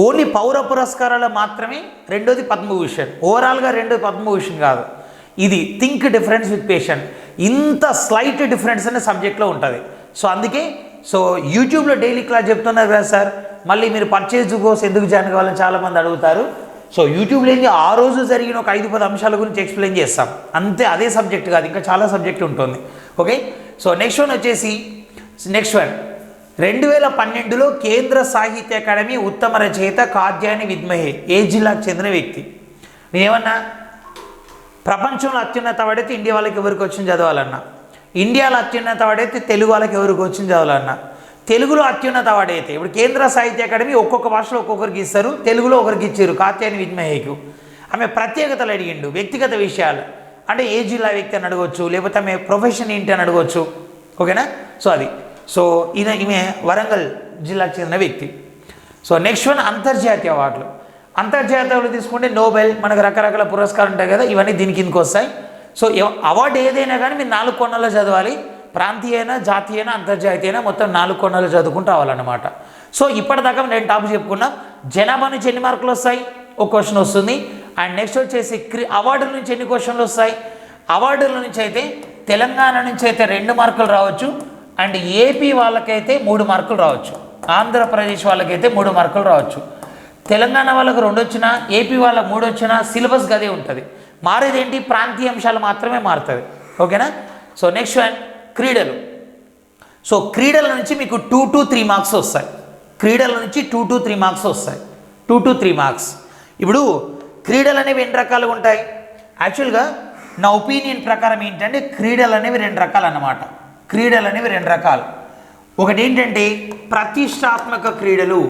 ఓన్లీ పౌర పురస్కారాలు మాత్రమే రెండోది పద్మభూషణ్. ఓవరాల్గా రెండోది పద్మభూషణ్ కాదు. ఇది థింక్ డిఫరెన్స్ విత్ పేషెంట్. ఇంత స్లైట్ డిఫరెన్స్ అనే సబ్జెక్ట్లో ఉంటుంది. సో అందుకే సో యూట్యూబ్లో డైలీ క్లాస్ చెప్తున్నారు కదా సార్, మళ్ళీ మీరు పర్చేజ్ కోసం ఎందుకు జాయిన్ కావాలని చాలామంది అడుగుతారు. సో యూట్యూబ్లో ఏంటి ఆ రోజు జరిగిన ఒక 5-10 అంశాల గురించి ఎక్స్ప్లెయిన్ చేస్తాం అంతే. అదే సబ్జెక్ట్ కాదు, ఇంకా చాలా సబ్జెక్ట్ ఉంటుంది. ఓకే, సో నెక్స్ట్ వన్ వచ్చేసి 2012లో కేంద్ర సాహిత్య అకాడమీ ఉత్తమ రచయిత కాత్యాయని విద్మహే ఏ జిల్లాకు చెందిన వ్యక్తి? నేనేమన్నా ప్రపంచంలో అత్యున్నత అవార్డైతే ఇండియా వాళ్ళకి ఎవరికి వచ్చింది చదవాలన్నా, ఇండియాలో అత్యున్నత అవార్డైతే తెలుగు వాళ్ళకి ఎవరికి వచ్చింది చదవాలన్నా, తెలుగులో అత్యున్నత అవార్డు అయితే ఇప్పుడు కేంద్ర సాహిత్య అకాడమీ ఒక్కొక్క భాషలో ఒక్కొక్కరికి ఇస్తారు, తెలుగులో ఒకరికి ఇచ్చారు కాత్యాయని విద్మయ్యకు. ఆమె ప్రత్యేకతలు అడిగిండు, వ్యక్తిగత విషయాలు, అంటే ఏ జిల్లా వ్యక్తి అని అడగవచ్చు, లేకపోతే ఆమె ప్రొఫెషన్ ఏంటి అని అడగవచ్చు. ఓకేనా? సో అది. సో ఈమె వరంగల్ జిల్లాకు చెందిన వ్యక్తి. సో నెక్స్ట్ వన్ అంతర్జాతీయ అవార్డులు. అంతర్జాతీయ తీసుకుంటే నోబెల్, మనకు రకరకాల పురస్కారం ఉంటాయి కదా, ఇవన్నీ దీని కిందకి వస్తాయి. సో అవార్డు ఏదైనా కానీ మీరు 4 కోణాల్లో చదవాలి. ప్రాంతీయ అయినా, జాతీయ అయినా, అంతర్జాతీయ అయినా మొత్తం 4 కోణాలు చదువుకుంటూ రావాలన్నమాట. సో ఇప్పటిదాకా నేను టాపిక్ చెప్పుకున్నాం. జనాభా నుంచి ఎన్ని మార్కులు వస్తాయి, ఒక క్వశ్చన్ వస్తుంది. అండ్ నెక్స్ట్ వచ్చేసి అవార్డుల నుంచి ఎన్ని క్వశ్చన్లు వస్తాయి. అవార్డుల నుంచి అయితే తెలంగాణ నుంచి అయితే 2 మార్కులు రావచ్చు, అండ్ ఏపీ వాళ్ళకైతే 3 మార్కులు రావచ్చు, ఆంధ్రప్రదేశ్ వాళ్ళకైతే 3 మార్కులు రావచ్చు. తెలంగాణ వాళ్ళకు 2 వచ్చినా, ఏపీ వాళ్ళకు 3 వచ్చినా సిలబస్ గదే ఉంటుంది. మారేది ఏంటి, ప్రాంతీయ అంశాలు మాత్రమే మారుతుంది. ఓకేనా? సో నెక్స్ట్ వన్ క్రీడలు. సో క్రీడల నుంచి మీకు 2 to 3 మార్క్స్ వస్తాయి. క్రీడల నుంచి 2 to 3 మార్క్స్ వస్తాయి. 2 to 3 మార్క్స్. ఇప్పుడు క్రీడలు అనేవి ఎన్ని రకాలుగా ఉంటాయి? యాక్చువల్గా నా ఒపీనియన్ ప్రకారం ఏంటంటే క్రీడలు అనేవి 2 రకాలు అన్నమాట. క్రీడలు అనేవి 2 రకాలు. ఒకటి ఏంటంటే ప్రతిష్టాత్మక క్రీడలు.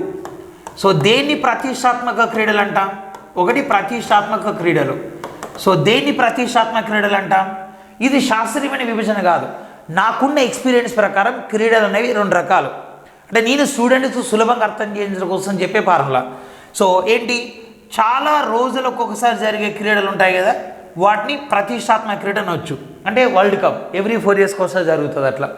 సో దేన్ని ప్రతిష్టాత్మక క్రీడలు అంటాం? ఒకటి ప్రతిష్టాత్మక క్రీడలు. సో దేన్ని ప్రతిష్టాత్మక క్రీడలు అంటాం? ఇది శాస్త్రీయమైన విభజన కాదు, నాకున్న ఎక్స్పీరియన్స్ ప్రకారం క్రీడలు అనేవి 2 రకాలు. అంటే నేను స్టూడెంట్స్ సులభంగా అర్థం చేయించడం కోసం చెప్పే ఫార్ములా. సో ఏంటి, చాలా రోజులకు ఒకసారి జరిగే క్రీడలు ఉంటాయి కదా, వాటిని ప్రతిష్టాత్మక క్రీడ అనొచ్చు. అంటే వరల్డ్ కప్ ఎవ్రీ 4 years ఒకసారి జరుగుతుంది అట్లా.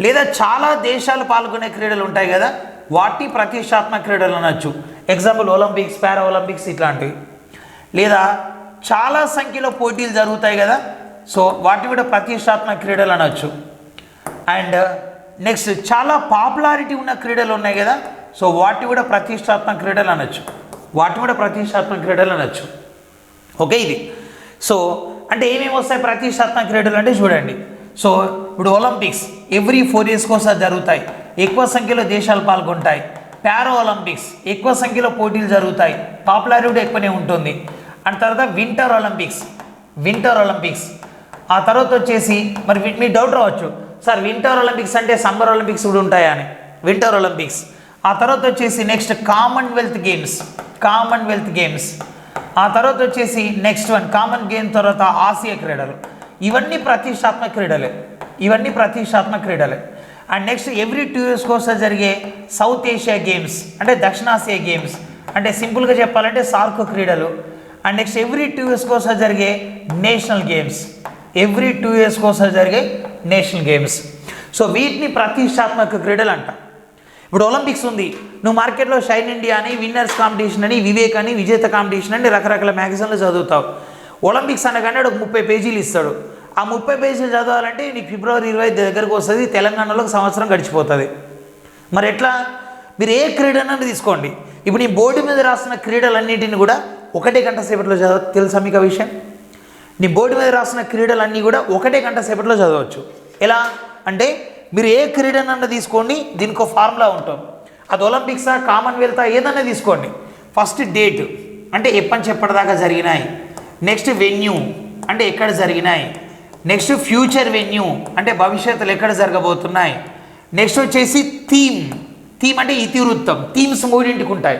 లేదా చాలా దేశాలు పాల్గొనే క్రీడలు ఉంటాయి కదా, వాటిని ప్రతిష్టాత్మక క్రీడలు అనొచ్చు. ఎగ్జాంపుల్ ఒలింపిక్స్, పారా ఒలింపిక్స్ ఇట్లాంటివి. లేదా చాలా సంఖ్యలో పోటీలు జరుగుతాయి కదా, సో వాటిని కూడా ప్రతిష్టాత్మక క్రీడలు అనొచ్చు. అండ్ నెక్స్ట్ చాలా పాపులారిటీ ఉన్న క్రీడలు ఉన్నాయి కదా, సో వాటిని కూడా ప్రతిష్టాత్మక క్రీడలు అనొచ్చు. వాటిని కూడా ప్రతిష్టాత్మక క్రీడలు అనొచ్చు. ఓకే, ఇది. సో అంటే ఏమేమి వస్తాయి ప్రతిష్టాత్మక క్రీడలు అంటే చూడండి. సో ఇప్పుడు ఒలింపిక్స్ ఎవ్రీ 4 years ఒకసారి జరుగుతాయి, ఎక్కువ సంఖ్యలో దేశాలు పాల్గొంటాయి. పారా ఒలింపిక్స్ ఎక్కువ సంఖ్యలో పోటీలు జరుగుతాయి, పాపులారిటీ ఎక్కువనే ఉంటుంది. అండ్ తర్వాత వింటర్ ఒలింపిక్స్. ఆ తర్వాత వచ్చేసి మరి మీ డౌట్ రావచ్చు, సార్ వింటర్ ఒలింపిక్స్ అంటే సమ్మర్ ఒలింపిక్స్ కూడా ఉంటాయా అని. Winter Olympics. ఆ తర్వాత వచ్చేసి నెక్స్ట్ కామన్వెల్త్ గేమ్స్. ఆ తర్వాత వచ్చేసి నెక్స్ట్ వన్ కామన్ గేమ్ తర్వాత ఆసియా క్రీడలు. ఇవన్నీ ప్రతిష్టాత్మక క్రీడలే. అండ్ నెక్స్ట్ ఎవ్రీ 2 years ఒకసారి జరిగే సౌత్ ఏషియా గేమ్స్ అంటే దక్షిణాసియా గేమ్స్, అంటే సింపుల్గా చెప్పాలంటే సార్క్ క్రీడలు. అండ్ నెక్స్ట్ ఎవ్రీ 2 years ఒకసారి జరిగే నేషనల్ గేమ్స్. సో వీటిని ప్రతిష్టాత్మక క్రీడలు అంట. ఇప్పుడు ఒలింపిక్స్ ఉంది, నువ్వు మార్కెట్లో షైన్ ఇండియా అని, విన్నర్స్ కాంపిటీషన్ అని, వివేక్ అని, విజేత కాంపిటీషన్ అని రకరకాల మ్యాగజైన్లు చదువుతావు. ఒలింపిక్స్ అనగానే ఒక 30 పేజీలు ఇస్తాడు. ఆ 30 పేజీలు చదవాలంటే నీకు February 20 దగ్గరకు వస్తుంది, తెలంగాణలో ఒక సంవత్సరం గడిచిపోతుంది. మరి ఎట్లా? మీరు ఏ క్రీడనని తీసుకోండి, ఇప్పుడు నీ బోర్డు మీద రాసిన క్రీడలన్నింటిని కూడా 1 గంట సేపట్లో తెలుసా మీకు ఆ విషయం? నీ బోర్డు మీద రాసిన క్రీడలన్నీ కూడా 1 గంట సేపట్లో చదవచ్చు. ఎలా అంటే మీరు ఏ క్రీడనన్నా తీసుకోండి, దీనికి ఒక ఫార్ములా ఉంటుంది. అది ఒలింపిక్సా, కామన్వెల్తా, ఏదన్నా తీసుకోండి. ఫస్ట్ డేట్ అంటే ఎప్పటి నుంచి ఎప్పటిదాకా జరిగినాయి. నెక్స్ట్ వెన్యూ అంటే ఎక్కడ జరిగినాయి. నెక్స్ట్ ఫ్యూచర్ వెన్యూ అంటే భవిష్యత్తులో ఎక్కడ జరగబోతున్నాయి. నెక్స్ట్ వచ్చేసి థీమ్ అంటే ఇతివృత్తం. థీమ్స్ 3 ఉంటాయి: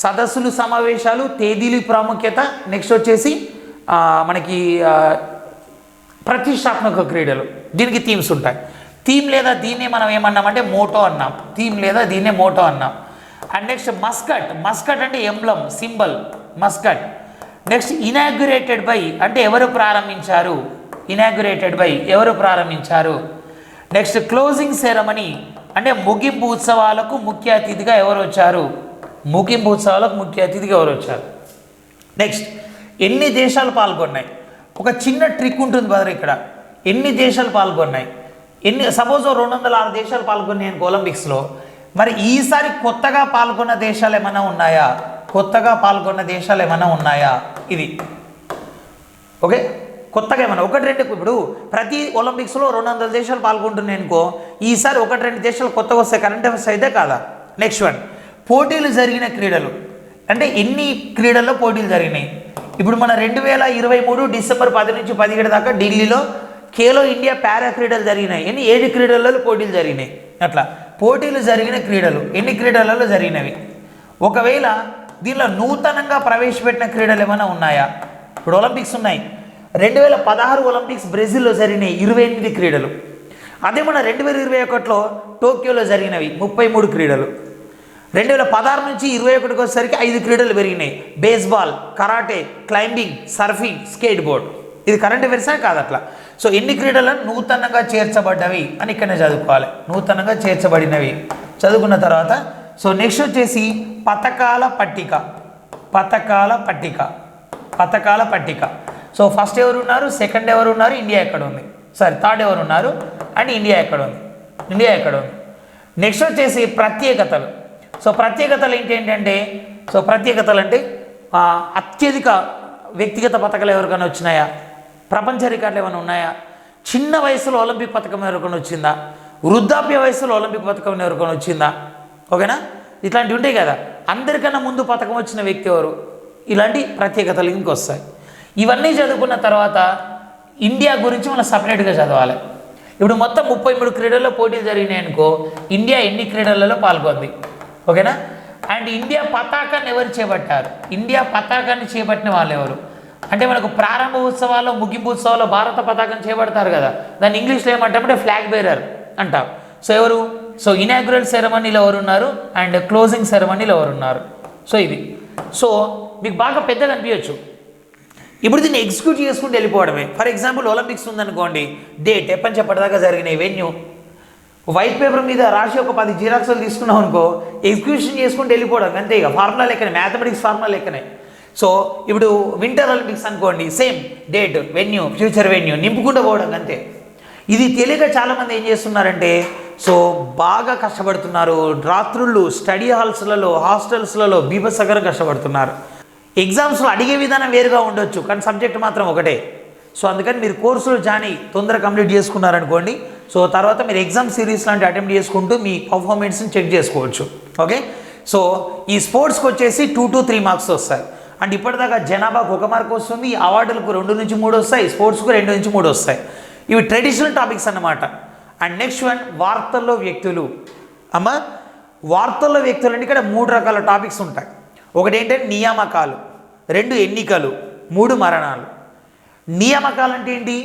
సదస్సులు, సమావేశాలు, తేదీలు, ప్రాముఖ్యత. నెక్స్ట్ వచ్చేసి మనకి ప్రతిష్టాత్మక క్రీడలు, దీనికి థీమ్స్ ఉంటాయి. థీమ్ లేదా దీన్నే మనం ఏమన్నామంటే మోటో అన్నాం. అండ్ నెక్స్ట్ మస్కట్ అంటే emblem, symbol, Muscat. Next inaugurated by అంటే ఎవరు ప్రారంభించారు. నెక్స్ట్ క్లోజింగ్ సెరమనీ అంటే ముగింపు ఉత్సవాలకు ముఖ్య అతిథిగా ఎవరు వచ్చారు. నెక్స్ట్ ఎన్ని దేశాలు పాల్గొన్నాయి. ఒక చిన్న ట్రిక్ ఉంటుంది బ్రదర్ ఇక్కడ. ఎన్ని దేశాలు పాల్గొన్నాయి, సపోజ్ 206 దేశాలు పాల్గొన్నాయి అనుకో ఒలింపిక్స్లో. మరి ఈసారి కొత్తగా పాల్గొన్న దేశాలు ఏమైనా ఉన్నాయా? ఇది ఓకే, కొత్తగా ఏమైనా 1-2. ఇప్పుడు ప్రతి ఒలింపిక్స్లో 200 దేశాలు పాల్గొంటున్నాయి అనుకో, ఈసారి 1-2 దేశాలు కొత్తగా వస్తాయి. కరెంట్ అఫైర్స్ అయితే కాదా. నెక్స్ట్ వన్ పోటీలు జరిగిన క్రీడలు అంటే ఎన్ని క్రీడల్లో పోటీలు జరిగినాయి. ఇప్పుడు మన 2023 డిసెంబర్ 10 నుంచి 17 దాకా ఢిల్లీలో ఖేలో ఇండియా పారా క్రీడలు జరిగినాయి. 7 క్రీడలలో పోటీలు జరిగినాయి. అట్లా పోటీలు జరిగిన క్రీడలు ఎన్ని క్రీడలలో జరిగినవి. ఒకవేళ దీనిలో నూతనంగా ప్రవేశపెట్టిన క్రీడలు ఏమైనా ఉన్నాయా? ఇప్పుడు ఒలింపిక్స్ ఉన్నాయి. 2016 ఒలింపిక్స్ బ్రెజిల్లో జరిగినాయి 28 క్రీడలు. అదే మన 2021లో టోక్యోలో జరిగినవి 33 క్రీడలు. 2016 నుంచి 21కి వచ్చేసరికి 5 క్రీడలు పెరిగినాయి. Baseball, karate, climbing, surfing, skateboard. ఇది కరెంట్ అఫైర్సే కాదు అట్లా. సో ఎన్ని క్రీడలను నూతనంగా చేర్చబడ్డవి అని ఇక్కడనే చదువుకోవాలి. నూతనంగా చేర్చబడినవి చదువుకున్న తర్వాత సో నెక్స్ట్ వచ్చేసి పథకాల పట్టిక. పథకాల పట్టిక. సో ఫస్ట్ ఎవరు ఉన్నారు, సెకండ్ ఎవరు ఉన్నారు, ఇండియా ఎక్కడ ఉంది, థర్డ్ ఎవరు ఉన్నారు అండ్ ఇండియా ఎక్కడ ఉంది. నెక్స్ట్ వచ్చేసి ప్రత్యేకతలు. సో ప్రత్యేకతలు ఏంటంటే ప్రత్యేకతలు అంటే అత్యధిక వ్యక్తిగత పథకాలు ఎవరికైనా వచ్చినాయా, ప్రపంచ రికార్డులు ఏమైనా ఉన్నాయా, చిన్న వయసులో ఒలింపిక్ పథకం ఎవరికైనా వచ్చిందా, వృద్ధాప్య వయసులో ఒలింపిక్ పథకం ఎవరికైనా వచ్చిందా, ఓకేనా, ఇట్లాంటివి ఉంటాయి కదా. అందరికన్నా ముందు పథకం వచ్చిన వ్యక్తి ఎవరు, ఇలాంటి ప్రత్యేకతలు ఇంకొస్తాయి. ఇవన్నీ చదువుకున్న తర్వాత ఇండియా గురించి మనం సపరేట్గా చదవాలి. ఇప్పుడు మొత్తం 33 క్రీడల్లో పోటీలు జరిగినాయి అనుకో, ఇండియా ఎన్ని క్రీడలలో పాల్గొంది, ఓకేనా. అండ్ ఇండియా పతాకాన్ని ఎవరు చేపట్టారు, ఇండియా పతాకాన్ని చేపట్టిన వాళ్ళు ఎవరు అంటే మనకు ప్రారంభ ఉత్సవాల్లో ముగింపు ఉత్సవాల్లో భారత పతాకం చేపడతారు కదా, దాన్ని ఇంగ్లీష్లో ఏమంటామంటే ఫ్లాగ్ బేరర్ అంటాం. సో ఎవరు, సో ఇనాగ్రల్ సెరమనీలో ఎవరు ఉన్నారు అండ్ క్లోజింగ్ సెరమనీలో ఎవరు ఉన్నారు. సో ఇది సో మీకు బాగా పెద్దగా అనిపించవచ్చు. ఇప్పుడు దీన్ని ఎగ్జిక్యూట్ చేసుకుంటూ వెళ్ళిపోవడమే. ఫర్ ఎగ్జాంపుల్ ఒలింపిక్స్ ఉందనుకోండి, డేట్ ఎప్పని చెప్పటిదాకా జరిగినాయి, వెన్యూ, వైట్ పేపర్ మీద రాసి ఒక 10 జిరాక్స్లు తీసుకున్నాం అనుకో, ఎగ్జిక్యూషన్ చేసుకుంటూ వెళ్ళిపోవడం అంతే. ఇక ఫార్ములా లెక్కనే, మ్యాథమెటిక్స్ ఫార్ములా లెక్కనే. సో ఇప్పుడు వింటర్ ఒలింపిక్స్ అనుకోండి, same date, venue, future venue నింపుకుంటూ పోవడం అంతే. ఇది తెలియక చాలామంది ఏం చేస్తున్నారంటే సో బాగా కష్టపడుతున్నారు, రాత్రుళ్ళు స్టడీ హాల్స్లలో హాస్టల్స్లలో బీభత్సంగా కష్టపడుతున్నారు. ఎగ్జామ్స్లో అడిగే విధానం వేరుగా ఉండొచ్చు కానీ సబ్జెక్ట్ మాత్రం ఒకటే. సో అందుకని మీరు కోర్సులు జాయిన్ తొందరగా కంప్లీట్ చేసుకున్నారనుకోండి, సో తర్వాత మీరు ఎగ్జామ్ సిరీస్ లాంటి అటెంప్ట్ చేసుకుంటూ మీ పర్ఫార్మెన్స్ని చెక్ చేసుకోవచ్చు, ఓకే. సో ఈ స్పోర్ట్స్కి వచ్చేసి 2 to 3 మార్క్స్ వస్తాయి. అండ్ ఇప్పటిదాకా జనాభాకు 1 మార్క్ వస్తుంది, అవార్డులకు 2 నుంచి 3 వస్తాయి, స్పోర్ట్స్కు 2 నుంచి 3 వస్తాయి. ఇవి ట్రెడిషనల్ టాపిక్స్ అన్నమాట. అండ్ నెక్స్ట్ వన్ వార్తల్లో వ్యక్తులు. వార్తల్లో వ్యక్తులు అంటే ఇక్కడ 3 రకాల టాపిక్స్ ఉంటాయి. ఒకటి ఏంటంటే నియామకాలు, 2 ఎన్నికలు, 3 మరణాలు. నియామకాలు అంటే ఏంటి,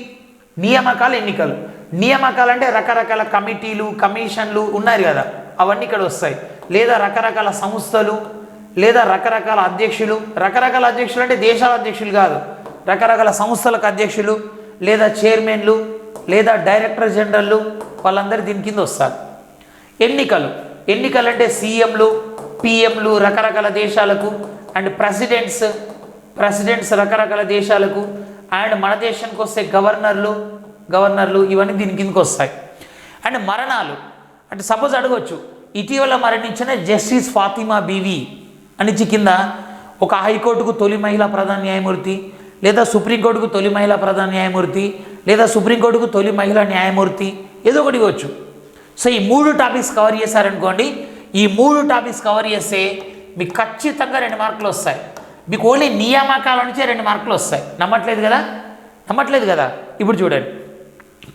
నియామకాలు, ఎన్నికలు. నియామకాలు అంటే రకరకాల కమిటీలు, కమిషన్లు ఉన్నాయి కదా, అవన్నీ ఇక్కడ వస్తాయి. లేదా రకరకాల సంస్థలు, లేదా రకరకాల అధ్యక్షులు. రకరకాల అధ్యక్షులు అంటే దేశాల అధ్యక్షులు కాదు, రకరకాల సంస్థలకు అధ్యక్షులు, లేదా చైర్మన్లు, లేదా డైరెక్టర్ జనరల్లు, వాళ్ళందరూ దీని కింద వస్తారు. ఎన్నికలు అంటే సీఎంలు, పిఎంలు రకరకాల దేశాలకు, అండ్ ప్రెసిడెంట్స్ రకరకాల దేశాలకు, అండ్ మన దేశానికి వస్తే గవర్నర్లు ఇవన్నీ దీని కిందకి వస్తాయి. అండ్ మరణాలు అంటే సపోజ్ అడగవచ్చు, ఇటీవల మరణించిన జస్టిస్ ఫాతిమా బీవీ అనిచ్చి కింద ఒక హైకోర్టుకు తొలి మహిళా ప్రధాన న్యాయమూర్తి, లేదా సుప్రీంకోర్టుకు తొలి మహిళా ప్రధాన న్యాయమూర్తి, లేదా సుప్రీంకోర్టుకు తొలి మహిళా న్యాయమూర్తి, ఏదో ఒకటి ఇవ్వచ్చు. సో ఈ 3 టాపిక్స్ కవర్ చేశారనుకోండి, ఈ 3 టాపిక్స్ కవర్ చేస్తే మీకు ఖచ్చితంగా 2 మార్కులు వస్తాయి. మీకు ఓన్లీ నియామకాల నుంచే 2 మార్కులు వస్తాయి. నమ్మట్లేదు కదా. ఇప్పుడు చూడండి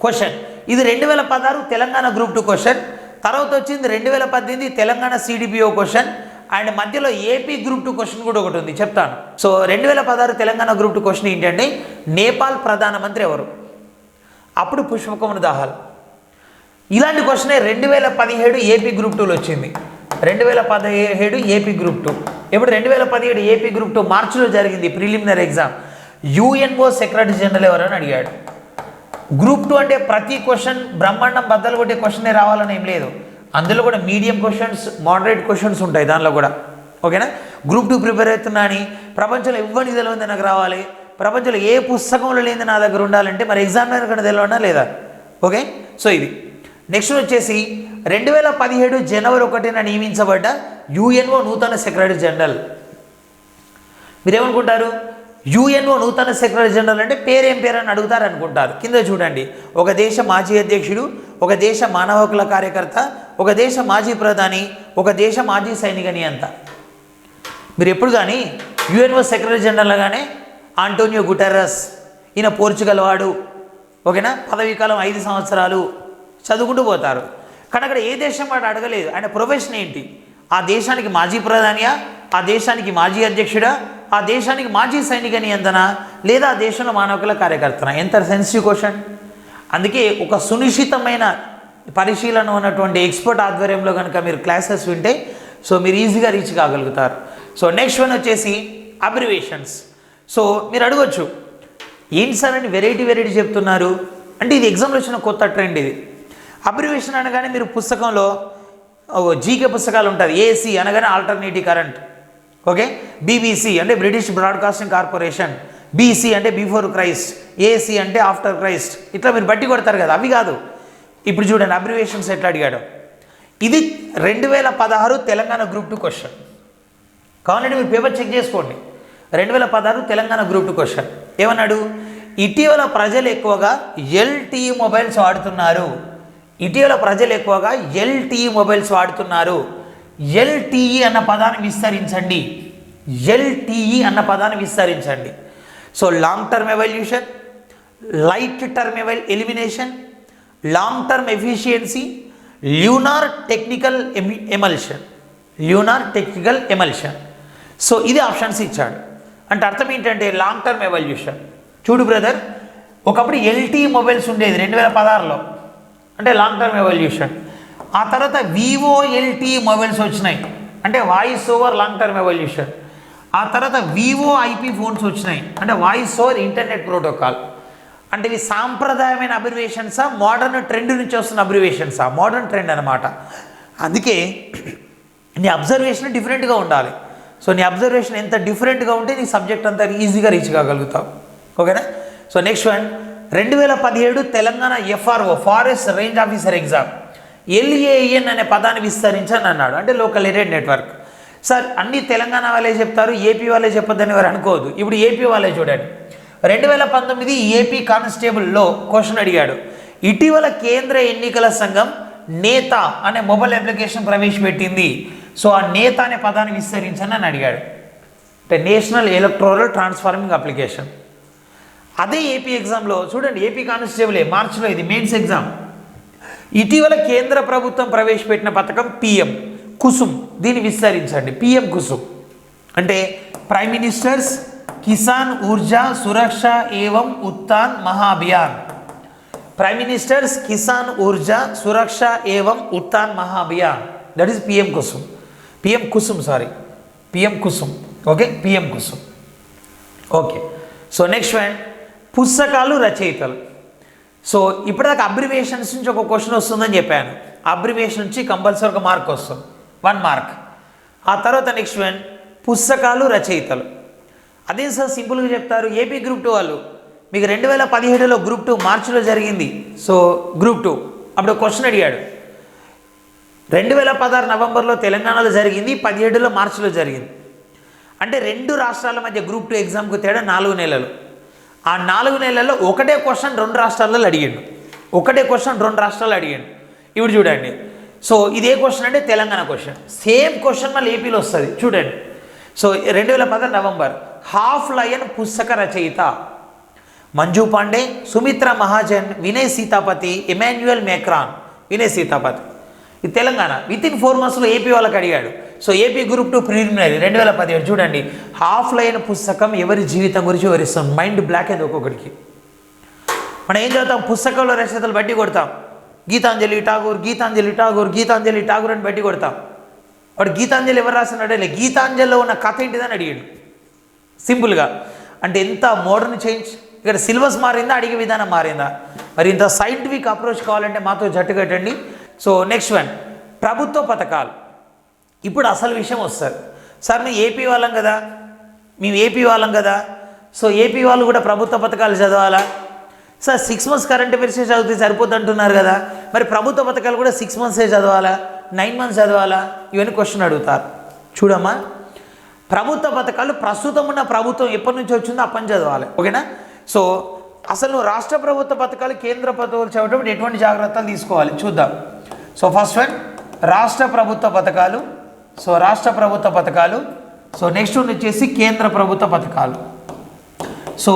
క్వశ్చన్, ఇది 2016 తెలంగాణ గ్రూప్ 2 క్వశ్చన్. తర్వాత వచ్చింది 2018 తెలంగాణ సిడిపిఓ క్వశ్చన్. అండ్ మధ్యలో ఏపీ గ్రూప్ 2 క్వశ్చన్ కూడా ఒకటి ఉంది, చెప్తాను. సో 2016 తెలంగాణ గ్రూప్ 2 క్వశ్చన్ ఏంటంటే నేపాల్ ప్రధానమంత్రి ఎవరు, అప్పుడు పుష్పకమల్ దహాల్. ఇలాంటి క్వశ్చనే 2017 ఏపీ గ్రూప్ 2లో వచ్చింది. 2017 ఏపీ గ్రూప్ 2. ఇప్పుడు 2017 ఏపీ గ్రూప్ 2 మార్చిలో జరిగింది preliminary exam. UNO secretary general ఎవరని అడిగాడు. గ్రూప్ 2 అంటే ప్రతి క్వశ్చన్ బ్రహ్మాండం బద్దలు కొట్టే క్వశ్చనే రావాలని ఏం లేదు, అందులో కూడా మీడియం క్వశ్చన్స్, మోడరేట్ క్వశ్చన్స్ ఉంటాయి దానిలో కూడా, ఓకేనా. గ్రూప్ 2 ప్రిపేర్ అవుతున్నా అని ప్రపంచంలో ఎవరిని తెలియదు నాకు రావాలి, ప్రపంచంలో ఏ పుస్తకంలో లేని నా దగ్గర ఉండాలంటే మరి ఎగ్జామినర్ కన్నా తెలియనా లేదా, ఓకే. సో ఇది నెక్స్ట్ వచ్చేసి 2017 జనవరి 1న నియమించబడ్డ యుఎన్ఓ నూతన సెక్రటరీ జనరల్. మీరేమనుకుంటారు, యుఎన్ఓ నూతన సెక్రటరీ జనరల్ అంటే పేరేం పేరు అని అడుగుతారు అనుకుంటారు. కింద చూడండి, ఒక దేశ మాజీ అధ్యక్షుడు, ఒక దేశ మానవ హక్కుల కార్యకర్త, ఒక దేశ మాజీ ప్రధాని, ఒక దేశ మాజీ సైనిక నియంత. మీరు ఎప్పుడు కానీ యుఎన్ఓ సెక్రటరీ జనరల్గానే ఆంటోనియో గుటెర్రస్, ఈయన పోర్చుగల్ వాడు, ఓకేనా, పదవీకాలం 5 సంవత్సరాలు చదువుకుంటూ పోతారు. కానీ అక్కడ ఏ దేశం వాడు అడగలేదు, ఆయన ప్రొఫెషన్ ఏంటి, ఆ దేశానికి మాజీ ప్రధానియా, ఆ దేశానికి మాజీ అధ్యక్షుడా, ఆ దేశానికి మాజీ సైనిక నియంత్రణ, లేదా ఆ దేశంలో మానవకుల కార్యకర్తన. ఎంత సెన్సిటివ్ క్వశ్చన్. అందుకే ఒక సునిశ్చితమైన పరిశీలన ఉన్నటువంటి ఎక్స్పర్ట్ ఆధ్వర్యంలో కనుక మీరు క్లాసెస్ వింటే సో మీరు ఈజీగా రీచ్ కాగలుగుతారు. సో నెక్స్ట్ వన్ వచ్చేసి అబ్రివేషన్స్. సో మీరు అడగొచ్చు, ఏంటి సార్ అని వెరైటీ చెప్తున్నారు అంటే, ఇది ఎగ్జామ్లో వచ్చిన కొత్త ట్రెండ్ ఇది. అబ్రివేషన్ అనగానే మీరు పుస్తకంలో జీకే పుస్తకాలు ఉంటుంది, ఏసీ అనగానే ఆల్టర్నేటివ్ కరెంట్, ఓకే, బీబీసీ అంటే బ్రిటిష్ బ్రాడ్కాస్టింగ్ కార్పొరేషన్, బీసీ అంటే బిఫోర్ క్రైస్ట్, ఏసీ అంటే ఆఫ్టర్ క్రైస్ట్, ఇట్లా మీరు బట్టి కొడతారు కదా, అవి కాదు. ఇప్పుడు చూడండి అబ్రివేషన్స్ ఎట్లా అడిగాడు. ఇది 2016 తెలంగాణ గ్రూప్ 2 క్వశ్చన్. కావాలంటే మీరు పేపర్ చెక్ చేసుకోండి. 2016 తెలంగాణ గ్రూప్ 2 క్వశ్చన్ ఏమన్నాడు, ఇటీవల ప్రజలు ఎక్కువగా ఎల్టీఈ మొబైల్స్ వాడుతున్నారు. ఇటీవల ప్రజలు ఎక్కువగా ఎల్టీఈ మొబైల్స్ వాడుతున్నారు. ఎల్టీఈ అన్న పదాన్ని విస్తరించండి. ఎల్టీఈ అన్న పదాన్ని విస్తరించండి. So long term evolution, light term elimination, long term efficiency, lunar technical emulsion. Lunar technical emulsion. So ఇది ఆప్షన్స్ ఇచ్చాడు. అంటే అర్థం ఏంటంటే లాంగ్ టర్మ్ ఎవల్యూషన్. చూడు బ్రదర్, ఒకప్పుడు ఎల్టీ మొబైల్స్ ఉండేది 2016లో, అంటే లాంగ్ టర్మ్ ఎవల్యూషన్. ఆ తర్వాత వివోఎల్టీ మొబైల్స్ వచ్చినాయి, అంటే voice over long term evolution. ఆ తర్వాత వివోఐపీ ఫోన్స్ వచ్చినాయి, అంటే వాయిస్ ఓవర్ ఇంటర్నెట్ ప్రోటోకాల్. అంటే ఇవి సాంప్రదాయమైన అబ్రివేషన్సా, మోడర్న్ ట్రెండ్ నుంచి వస్తున్న అబ్రివేషన్సా? మోడర్న్ ట్రెండ్ అనమాట. అందుకే నీ అబ్జర్వేషన్ డిఫరెంట్గా ఉండాలి. సో నీ అబ్జర్వేషన్ ఎంత డిఫరెంట్గా ఉంటే నీ సబ్జెక్ట్ అంతా ఈజీగా రీచ్ కాగలుగుతావు. ఓకేనా? So next one, 2017 Telangana FRO forest range officer exam LAN అనే పదాన్ని విస్తరించని అన్నాడు, అంటే లోకల్ ఏరియా నెట్వర్క్. సార్ అన్ని తెలంగాణ వాళ్ళే చెప్తారు, ఏపీ వాళ్ళే చెప్పొద్దని ఎవరు అనుకోవద్దు. ఇప్పుడు ఏపీ వాళ్ళే చూడండి. 2019 ఏపీ కానిస్టేబుల్లో క్వశ్చన్ అడిగాడు. ఇటీవల కేంద్ర ఎన్నికల సంఘం నేత అనే మొబైల్ అప్లికేషన్ ప్రవేశపెట్టింది. సో ఆ నేత అనే పదాన్ని విస్తరించని అని అడిగాడు. అంటే నేషనల్ ఎలక్టోరల్ ట్రాన్స్ఫార్మింగ్ అప్లికేషన్. అదే ఏపీ ఎగ్జామ్లో చూడండి, ఏపీ కానిస్టేబులే, మార్చిలో ఇది మెయిన్స్ ఎగ్జామ్. ఇటీవల కేంద్ర ప్రభుత్వం ప్రవేశపెట్టిన పథకం PM కుసుమ్, దీన్ని విస్తరించండి. PM కుసుమ్ అంటే prime ministers Kisan Urja Suraksha evam Utthan Mahabhiyan. Prime ministers Kisan Urja Suraksha evam Utthan Mahabhiyan, that is PM Kusum. PM Kusum, PM Kusum. Okay, PM Kusum. Okay, so next one, పుస్తకాలు రచయితలు. సో ఇప్పటిదాకా అబ్రివేషన్స్ నుంచి ఒక క్వశ్చన్ వస్తుందని చెప్పాను. అబ్రివేషన్ నుంచి కంపల్సరీ ఒక మార్క్ వస్తుంది, 1 మార్క్. ఆ తర్వాత నెక్స్ట్ వన్, పుస్తకాలు రచయితలు. అదే సార్ సింపుల్గా చెప్తారు. ఏపీ గ్రూప్ 2 వాళ్ళు మీకు 2017లో గ్రూప్ 2 మార్చిలో జరిగింది. సో గ్రూప్ 2 అప్పుడు క్వశ్చన్ అడిగాడు. 2016 నవంబర్లో తెలంగాణలో జరిగింది, 17లో మార్చిలో జరిగింది. అంటే 2 రాష్ట్రాల మధ్య గ్రూప్ 2 ఎగ్జామ్కు తేడా 4 నెలలు. ఆ 4 నెలల్లో ఒకటే క్వశ్చన్ 2 రాష్ట్రాలలో అడిగాడు. ఒకటే క్వశ్చన్ 2 రాష్ట్రాలు అడిగాడు. ఇప్పుడు చూడండి, సో ఇదే క్వశ్చన్ అంటే తెలంగాణ క్వశ్చన్, సేమ్ క్వశ్చన్ మళ్ళీ ఏపీలో వస్తుంది. చూడండి, సో 2016 నవంబర్, హాఫ్ లయన్ పుస్తక రచయిత మంజు పాండే, సుమిత్ర మహాజన్, వినయ్ సీతాపతి, ఎమాన్యుయల్ మేక్రాన్. వినయ్ సీతాపతి. ఇది తెలంగాణ. వితిన్ 4 మంత్స్లో ఏపీ వాళ్ళకి అడిగాడు. So AP group 2 preliminary 2017. చూడండి, హాఫ్ లైన్ పుస్తకం ఎవరి జీవితం గురించి వివరిస్తాం. మైండ్ బ్లాక్ అయింది ఒక్కొక్కడికి. మనం ఏం చదువుతాం, పుస్తకంలో రచయితలు బట్టి కొడతాం. గీతాంజలి ఠాగూర్, గీతాంజలి ఠాగూర్, గీతాంజలి ఠాగూర్ అని బట్టి కొడతాం. వాడు గీతాంజలి ఎవరు రాసినాడే, గీతాంజలిలో ఉన్న కథ ఏంటిదని అడిగాడు సింపుల్గా. అంటే ఎంత మోడర్న్ చేంజ్. ఇక్కడ సిలబస్ మారిందా, అడిగే విధానం మారిందా? మరి ఇంత సైంటిఫిక్ అప్రోచ్ కావాలంటే మాతో జట్టు కట్టండి. సో నెక్స్ట్ వన్, ప్రభుత్వ పథకాలు. ఇప్పుడు అసలు విషయం వస్తుంది. సార్ మేము ఏపీ వాళ్ళం కదా, సో ఏపీ వాళ్ళు కూడా ప్రభుత్వ పథకాలు చదవాలా? సార్ 6 మంత్స్ కరెంట్ అఫైర్సే చదివితే సరిపోద్ది అంటున్నారు కదా, మరి ప్రభుత్వ పథకాలు కూడా 6 మంత్సే చదవాలా, 9 మంత్స్ చదవాలా? ఇవన్నీ క్వశ్చన్ అడుగుతారు. చూడమ్మా, ప్రభుత్వ పథకాలు ప్రస్తుతం ఉన్న ప్రభుత్వం ఎప్పటి నుంచి వచ్చిందో అప్పటి నుంచి చదవాలి. ఓకేనా? సో అసలు నువ్వు రాష్ట్ర ప్రభుత్వ పథకాలు, కేంద్ర ప్రభుత్వాలు చదవడం ఎటువంటి జాగ్రత్తలు తీసుకోవాలి చూద్దాం. సో ఫస్ట్ వన్, రాష్ట్ర ప్రభుత్వ పథకాలు. సో రాష్ట్ర ప్రభుత్వ పథకాలు. సో నెక్స్ట్ వన్ వచ్చేసి కేంద్ర ప్రభుత్వ పథకాలు. సో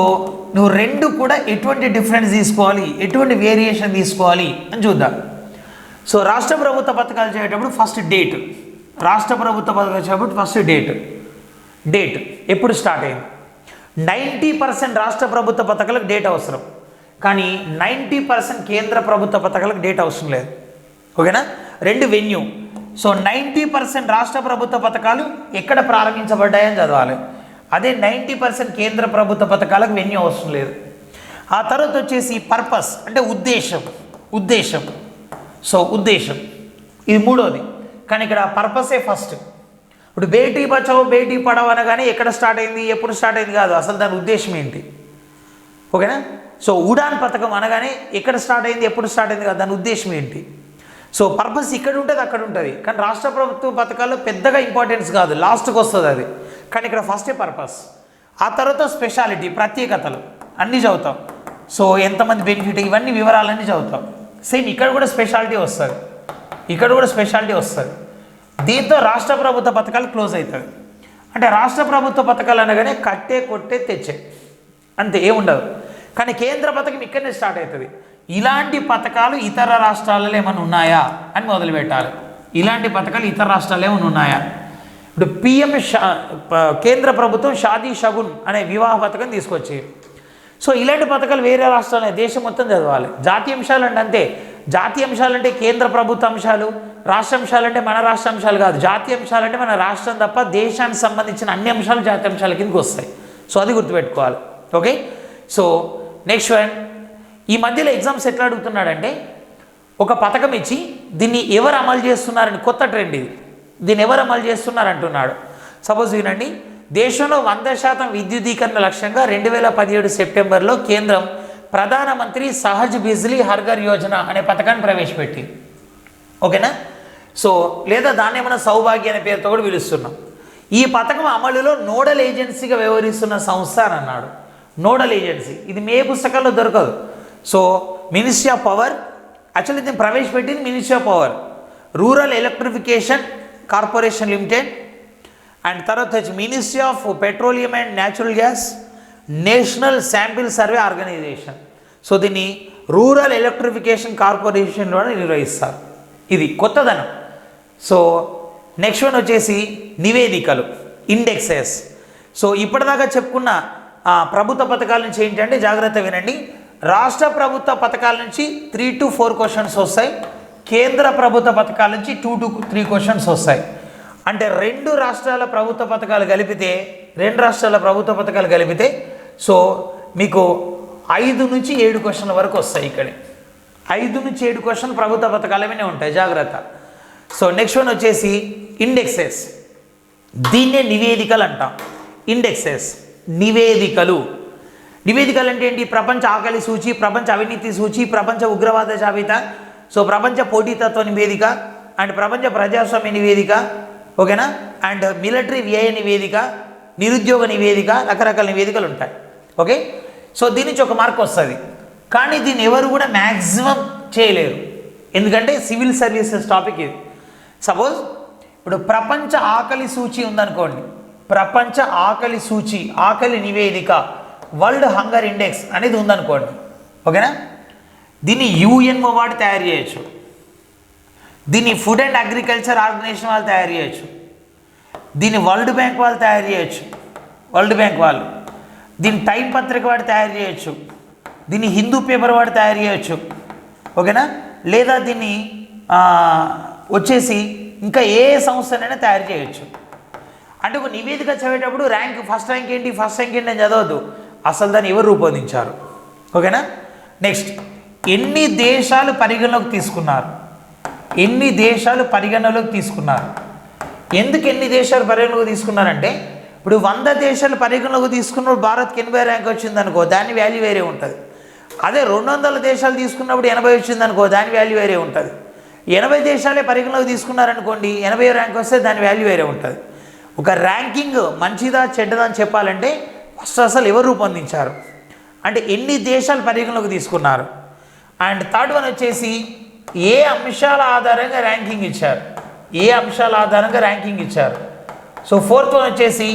నువ్వు 2 కూడా ఎటువంటి డిఫరెన్స్ తీసుకోవాలి, ఎటువంటి వేరియేషన్ తీసుకోవాలి అని చూద్దాం. సో రాష్ట్ర ప్రభుత్వ పథకాలు చేసేటప్పుడు ఫస్ట్ డేట్, రాష్ట్ర ప్రభుత్వ పథకాలు చేసేటప్పుడు ఫస్ట్ డేట్ ఎప్పుడు స్టార్ట్ అయింది. 90% రాష్ట్ర ప్రభుత్వ పథకాలకు డేట్ అవసరం, కానీ 90% కేంద్ర ప్రభుత్వ పథకాలకు డేట్ అవసరం లేదు. ఓకేనా? రెండు వెన్యూ. సో 90% రాష్ట్ర ప్రభుత్వ పథకాలు ఎక్కడ ప్రారంభించబడ్డాయని చదవాలి, అదే 90% కేంద్ర ప్రభుత్వ పథకాలకు వెన్యూ అవసరం లేదు. ఆ తర్వాత వచ్చేసి పర్పస్ అంటే ఉద్దేశం. సో ఉద్దేశం ఇది మూడోది, కానీ ఇక్కడ పర్పసే ఫస్ట్. ఇప్పుడు బేటీ బచావో బేటీ పడావో అనగానే ఎక్కడ స్టార్ట్ అయింది, ఎప్పుడు స్టార్ట్ అయింది కాదు, అసలు దాని ఉద్దేశం ఏంటి. ఓకేనా? సో ఉడాన్ పథకం అనగానే ఎక్కడ స్టార్ట్ అయింది, ఎప్పుడు స్టార్ట్ అయింది కాదు, దాని ఉద్దేశం ఏంటి. సో పర్పస్ ఇక్కడ ఉంటుంది, అక్కడ ఉంటుంది. కానీ రాష్ట్ర ప్రభుత్వ పథకాల్లో పెద్దగా ఇంపార్టెన్స్ కాదు, లాస్ట్కి వస్తుంది అది. కానీ ఇక్కడ ఫస్టే పర్పస్. ఆ తర్వాత స్పెషాలిటీ, ప్రత్యేకతలు అన్నీ చదువుతాం. సో ఎంతమంది బెనిఫిట్, ఇవన్నీ వివరాలన్నీ చదువుతాం. సేమ్ ఇక్కడ కూడా స్పెషాలిటీ వస్తుంది. దీంతో రాష్ట్ర ప్రభుత్వ పథకాలు క్లోజ్ అవుతుంది. అంటే రాష్ట్ర ప్రభుత్వ పథకాలు అనగానే కట్టే కొట్టే తెచ్చే అంతే, ఏముండదు. కానీ కేంద్ర పథకం ఇక్కడనే స్టార్ట్ అవుతుంది. ఇలాంటి పథకాలు ఇతర రాష్ట్రాలలో ఏమైనా ఉన్నాయా అని మొదలు పెట్టాలి. ఇలాంటి పథకాలు ఇతర రాష్ట్రాల్లో ఏమైనా ఉన్నాయా? ఇప్పుడు కేంద్ర ప్రభుత్వం షాదీ షగున్ అనే వివాహ పథకం తీసుకొచ్చి, సో ఇలాంటి పథకాలు వేరే రాష్ట్రాలు, దేశం మొత్తం చదవాలి. జాతీయ అంశాలు అంటే అంతే. జాతీయ అంశాలు అంటే కేంద్ర ప్రభుత్వ అంశాలు, రాష్ట్ర అంశాలు అంటే మన రాష్ట్ర అంశాలు కాదు. జాతీయ అంశాలు అంటే మన రాష్ట్రం తప్ప దేశానికి సంబంధించిన అన్ని అంశాలు జాతీయ అంశాల కిందకి వస్తాయి. సో అది గుర్తుపెట్టుకోవాలి. ఓకే? సో నెక్స్ట్ వన్, ఈ మధ్యలో ఎగ్జామ్స్ ఎట్లా అడుగుతున్నాడంటే, ఒక పథకం ఇచ్చి దీన్ని ఎవరు అమలు చేస్తున్నారని, కొత్త ట్రెండ్ ఇది, దీన్ని ఎవరు అమలు చేస్తున్నారు అంటున్నాడు. సపోజ్ వినండి, దేశంలో 100% విద్యుదీకరణ లక్ష్యంగా 2017 సెప్టెంబర్లో కేంద్రం ప్రధానమంత్రి సహజ్ బిజ్లీ హర్ఘర్ యోజన అనే పథకాన్ని ప్రవేశపెట్టింది. ఓకేనా? సో లేదా దాన్ని ఏమైనా సౌభాగ్య అనే పేరుతో కూడా పిలుస్తున్నాం. ఈ పథకం అమలులో నోడల్ ఏజెన్సీగా వ్యవహరిస్తున్న సంస్థ అని అన్నాడు. నోడల్ ఏజెన్సీ ఇది ఏ పుస్తకాల్లో దొరకదు. సో మినిస్ట్రీ ఆఫ్ పవర్, యాక్చువల్లీ దీన్ని ప్రవేశపెట్టింది ministry of power, rural electrification corporation limited, and తర్వాత వచ్చి ministry of petroleum and natural gas, national sample survey organisation. So దీన్ని రూరల్ ఎలక్ట్రిఫికేషన్ కార్పొరేషన్లో నిర్వహిస్తారు. ఇది కొత్తదనం. సో నెక్స్ట్ వన్ వచ్చేసి నివేదికలు, ఇండెక్సెస్. సో ఇప్పటిదాకా చెప్పుకున్న ప్రభుత్వ పథకాల నుంచి ఏంటంటే జాగ్రత్త వినండి, రాష్ట్ర ప్రభుత్వ పథకాల నుంచి 3 to 4 క్వశ్చన్స్ వస్తాయి, కేంద్ర ప్రభుత్వ పథకాల నుంచి 2 to 3 క్వశ్చన్స్ వస్తాయి. అంటే రెండు రాష్ట్రాల ప్రభుత్వ పథకాలు కలిపితే సో మీకు 5 నుంచి 7 క్వశ్చన్ల వరకు వస్తాయి. ఇక్కడే 5 నుంచి 7 క్వశ్చన్లు ప్రభుత్వ పథకాలనే ఉంటాయి, జాగ్రత్త. సో నెక్స్ట్ వన్ వచ్చేసి ఇండెక్సెస్, దీన్నే నివేదికలు అంటాం. ఇండెక్సెస్ నివేదికలు అంటే ఏంటి? ప్రపంచ ఆకలి సూచి, ప్రపంచ అవినీతి సూచి, ప్రపంచ ఉగ్రవాద జాబితా, సో ప్రపంచ పోటీతత్వ నివేదిక, అండ్ ప్రపంచ ప్రజాస్వామ్య నివేదిక. ఓకేనా? అండ్ మిలిటరీ వ్యయ నివేదిక, నిరుద్యోగ నివేదిక, రకరకాల నివేదికలు ఉంటాయి. ఓకే? సో దీని నుంచి ఒక మార్క్ వస్తుంది, కానీ దీన్ని ఎవరు కూడా మ్యాక్సిమం చేయలేరు, ఎందుకంటే సివిల్ సర్వీసెస్ టాపిక్ ఇది. సపోజ్ ఇప్పుడు ప్రపంచ ఆకలి సూచి ఉందనుకోండి, ప్రపంచ ఆకలి సూచి, ఆకలి నివేదిక, వరల్డ్ హంగర్ ఇండెక్స్ అనేది ఉందనుకోండి. ఓకేనా? దీన్ని యుఎన్ఓ వాడు తయారు చేయొచ్చు, దీన్ని ఫుడ్ అండ్ అగ్రికల్చర్ ఆర్గనైజేషన్ వాళ్ళు తయారు చేయొచ్చు, దీన్ని వరల్డ్ బ్యాంక్ వాళ్ళు తయారు చేయొచ్చు, దీన్ని టైం పత్రిక వాడు తయారు చేయొచ్చు, దీన్ని హిందూ పేపర్ వాడు తయారు చేయొచ్చు. ఓకేనా? లేదా దీన్ని వచ్చేసి ఇంకా ఏ సంస్థనైనా తయారు చేయొచ్చు. అంటే ఒక నివేదిక చదివేటప్పుడు ఫస్ట్ ర్యాంక్ ఏంటి అని చదవద్దు, అసలు దాన్ని ఎవరు రూపొందించారు. ఓకేనా? నెక్స్ట్, ఎన్ని దేశాలు పరిగణలోకి తీసుకున్నారు? ఎందుకు ఎన్ని దేశాలు పరిగణలోకి తీసుకున్నారంటే, ఇప్పుడు 100 దేశాలు పరిగణలోకి తీసుకున్నప్పుడు భారత్కి 80 ర్యాంక్ వచ్చింది అనుకో, దాని వాల్యూ వేరే ఉంటుంది. అదే 200 దేశాలు తీసుకున్నప్పుడు 80 వచ్చింది అనుకో, దాని వాల్యూ వేరే ఉంటుంది. 80 దేశాలే పరిగణలోకి తీసుకున్నారనుకోండి, 80 ర్యాంక్ వస్తే దాని వాల్యూ వేరే ఉంటుంది. ఒక ర్యాంకింగ్ మంచిదా చెడ్డదా అని చెప్పాలంటే ఫస్ట్ అసలు ఎవరు రూపొందించారు, అంటే ఎన్ని దేశాలు పరిగణలోకి తీసుకున్నారు. అండ్ థర్డ్ వన్ వచ్చేసి ఏ అంశాల ఆధారంగా ర్యాంకింగ్ ఇచ్చారు. సో ఫోర్త్ వన్ వచ్చేసి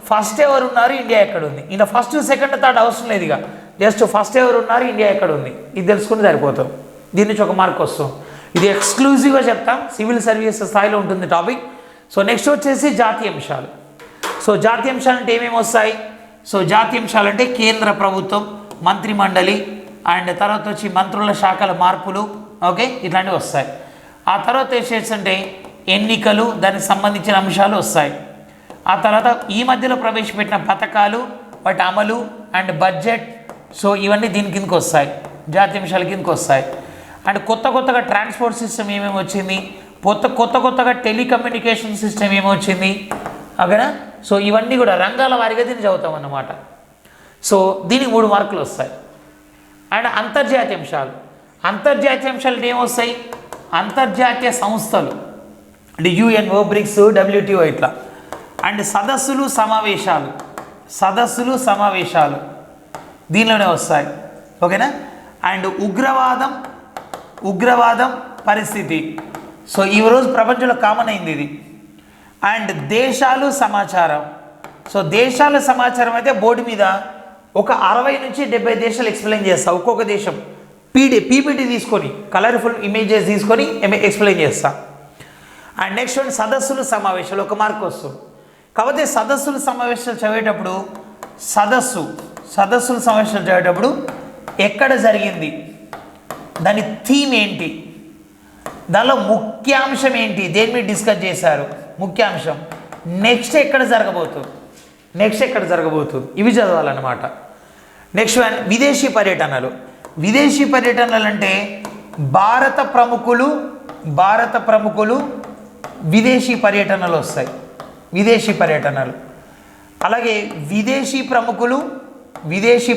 ఫస్ట్ ఎవరు ఉన్నారు, ఇండియా ఎక్కడ ఉంది. ఇంకా ఫస్ట్ సెకండ్ థర్డ్ అవసరం లేదు, ఇక జస్ట్ ఫస్ట్ ఎవరు ఉన్నారు, ఇండియా ఎక్కడ ఉంది, ఇది తెలుసుకుంటే సరిపోతాం. దీని నుంచి ఒక మార్క్ వస్తుంది. ఇది ఎక్స్క్లూజివ్గా చెప్తాం, సివిల్ సర్వీసెస్ స్థాయిలో ఉంటుంది టాపిక్. సో నెక్స్ట్ వచ్చేసి జాతీయ అంశాలు. సో జాతీయ అంశాలు అంటే ఏమేమి వస్తాయి? సో జాతీయ అంశాలు అంటే కేంద్ర ప్రభుత్వం, మంత్రి మండలి, అండ్ తర్వాత వచ్చి మంత్రుల శాఖల మార్పులు, ఓకే, ఇట్లాంటివి వస్తాయి. ఆ తర్వాత వచ్చేసంటే ఎన్నికలు, దానికి సంబంధించిన అంశాలు వస్తాయి. ఆ తర్వాత ఈ మధ్యలో ప్రవేశపెట్టిన పథకాలు, వాటి అమలు అండ్ బడ్జెట్, సో ఇవన్నీ దీని కిందకి వస్తాయి, జాతీయ అంశాల కిందకి వస్తాయి. అండ్ కొత్తగా ట్రాన్స్పోర్ట్ సిస్టమ్ ఏమేమి వచ్చింది, కొత్తగా టెలికమ్యూనికేషన్ సిస్టమ్ ఏమొచ్చింది, ఓకేనా. సో ఇవన్నీ కూడా రంగాల వారీగా దీన్ని చదువుతాం అన్నమాట. సో దీనికి 3 మార్కులు వస్తాయి. అండ్ అంతర్జాతీయ అంశాలు, అంతర్జాతీయ అంశాలు ఏమొస్తాయి? అంతర్జాతీయ సంస్థలు అంటే యుఎన్ఓ, బ్రిక్స్, WTO ఇట్లా. అండ్ సదస్సులు సమావేశాలు దీనిలోనే వస్తాయి, ఓకేనా. అండ్ ఉగ్రవాదం పరిస్థితి, సో ఈరోజు ప్రపంచంలో కామన్ అయింది ఇది. అండ్ దేశాలు సమాచారం, సో దేశాల సమాచారం అయితే బోర్డు మీద ఒక 60 నుంచి 70 దేశాలు ఎక్స్ప్లెయిన్ చేస్తా. ఒక్కొక్క దేశం పీపీటీ తీసుకొని కలర్ఫుల్ ఇమేజెస్ తీసుకొని ఎక్స్ప్లెయిన్ చేస్తా. అండ్ నెక్స్ట్ వన్ సదస్సులు సమావేశాలు, 1 మార్క్ వస్తుంది. కాకపోతే సదస్సులు సమావేశాలు చదివేటప్పుడు ఎక్కడ జరిగింది, దాని థీమ్ ఏంటి, దానిలో ముఖ్యాంశం ఏంటి, దేని మీద డిస్కస్ చేశారు, ముఖ్యాంశం, నెక్స్ట్ ఎక్కడ జరగబోతుంది, ఇవి చదవాలన్నమాట. నెక్స్ట్ వన్ విదేశీ పర్యటనలు అంటే భారత ప్రముఖులు విదేశీ పర్యటనలు వస్తాయి, విదేశీ పర్యటనలు. అలాగే విదేశీ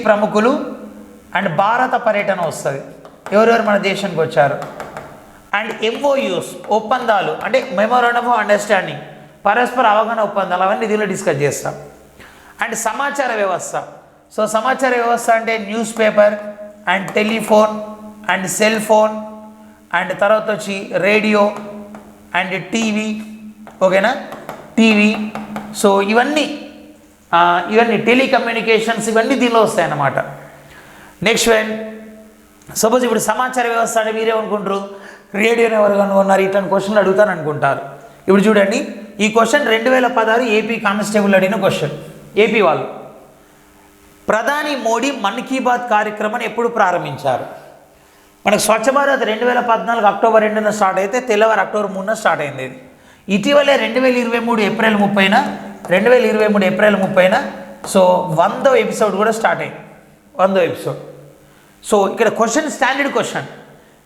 ప్రముఖులు అండ్ భారత పర్యటన వస్తుంది, ఎవరెవరు మన దేశానికి వచ్చారు. అండ్ MOUs ఒప్పందాలు అంటే మెమోరాండం ఆఫ్ అండర్స్టాండింగ్, పరస్పర అవగాహన ఒప్పందాలు, అవన్నీ దీనిలో డిస్కస్ చేస్తాం. అండ్ సమాచార వ్యవస్థ, సో సమాచార వ్యవస్థ అంటే news paper and telephone and cell phone and తర్వాత వచ్చి రేడియో అండ్ టీవీ, ఓకేనా, టీవీ. సో ఇవన్నీ టెలికమ్యూనికేషన్స్ ఇవన్నీ దీనిలో వస్తాయి అన్నమాట. నెక్స్ట్ వన్ సపోజ్ ఇప్పుడు సమాచార వ్యవస్థ అంటే మీరేమనుకుంటారు, రేడియోని ఎవరు కనుగొన్నారు, ఇట్లాంటి క్వశ్చన్లు అడుగుతాను అనుకుంటారు. ఇప్పుడు చూడండి, ఈ క్వశ్చన్ 2016 ఏపీ కానిస్టేబుల్ అడిగిన క్వశ్చన్. ఏపీ వాళ్ళు, ప్రధాని మోడీ మన్ కీ బాత్ కార్యక్రమాన్ని ఎప్పుడు ప్రారంభించారు? మనకు స్వచ్ఛ భారత్ 2014 అక్టోబర్ 2న స్టార్ట్ అయితే తెల్లవారు అక్టోబర్ 3న స్టార్ట్ అయింది. ఇది ఇటీవలే 2023 ఏప్రిల్ 30న సో 100వ ఎపిసోడ్ కూడా స్టార్ట్ అయింది, 100వ ఎపిసోడ్. సో ఇక్కడ క్వశ్చన్ స్టాండర్డ్ క్వశ్చన్,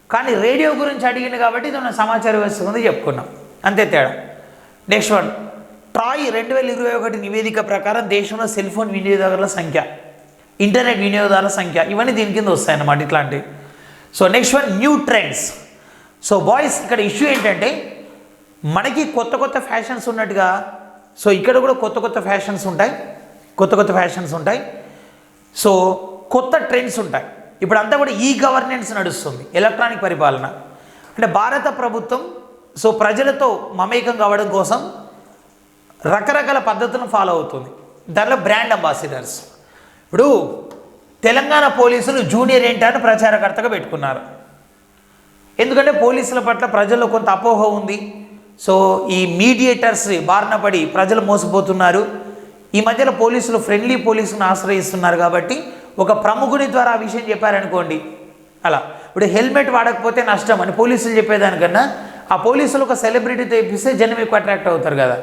కానీ రేడియో గురించి అడిగింది కాబట్టి ఇది మన సమాచార వ్యవస్థ గురించి చెప్పుకున్నాం, అంతే తేడా. నెక్స్ట్ వన్ ట్రాయ్ 2021 నివేదిక ప్రకారం దేశంలో సెల్ ఫోన్ వినియోగదారుల సంఖ్య, ఇంటర్నెట్ వినియోగదారుల సంఖ్య, ఇవన్నీ దీని కింద వస్తాయన్నమాట ఇట్లాంటివి. So next one new trends. So boys ఇక్కడ ఇష్యూ ఏంటంటే మనకి కొత్త ఫ్యాషన్స్ ఉన్నట్టుగా సో ఇక్కడ కూడా కొత్త ఫ్యాషన్స్ ఉంటాయి, సో కొత్త ట్రెండ్స్ ఉంటాయి. ఇప్పుడు అంతా కూడా గవర్నెన్స్ నడుస్తుంది, ఎలక్ట్రానిక్ పరిపాలన. అంటే భారత ప్రభుత్వం సో ప్రజలతో మమేకం కావడం కోసం రకరకాల పద్ధతులను ఫాలో అవుతుంది. దానిలో బ్రాండ్ అంబాసిడర్స్, ఇప్పుడు తెలంగాణ పోలీసులు జూనియర్ ఎన్టీఆర్ను ప్రచారకర్తగా పెట్టుకున్నారు. ఎందుకంటే పోలీసుల పట్ల ప్రజల్లో కొంత అపోహ ఉంది. సో ఈ మీడియేటర్స్ బారిన పడి ప్రజలు మోసపోతున్నారు. ఈ మధ్యలో పోలీసులు ఫ్రెండ్లీ పోలీసులను ఆశ్రయిస్తున్నారు కాబట్టి ఒక ప్రముఖుని ద్వారా ఆ విషయం చెప్పారనుకోండి, అలా ఇప్పుడు హెల్మెట్ వాడకపోతే నష్టం అని పోలీసులు చెప్పేదానికన్నా ఆ పోలీసులు ఒక సెలబ్రిటీతో ఇప్పిస్తే జనం ఎక్కువ అట్రాక్ట్ అవుతారు కదా.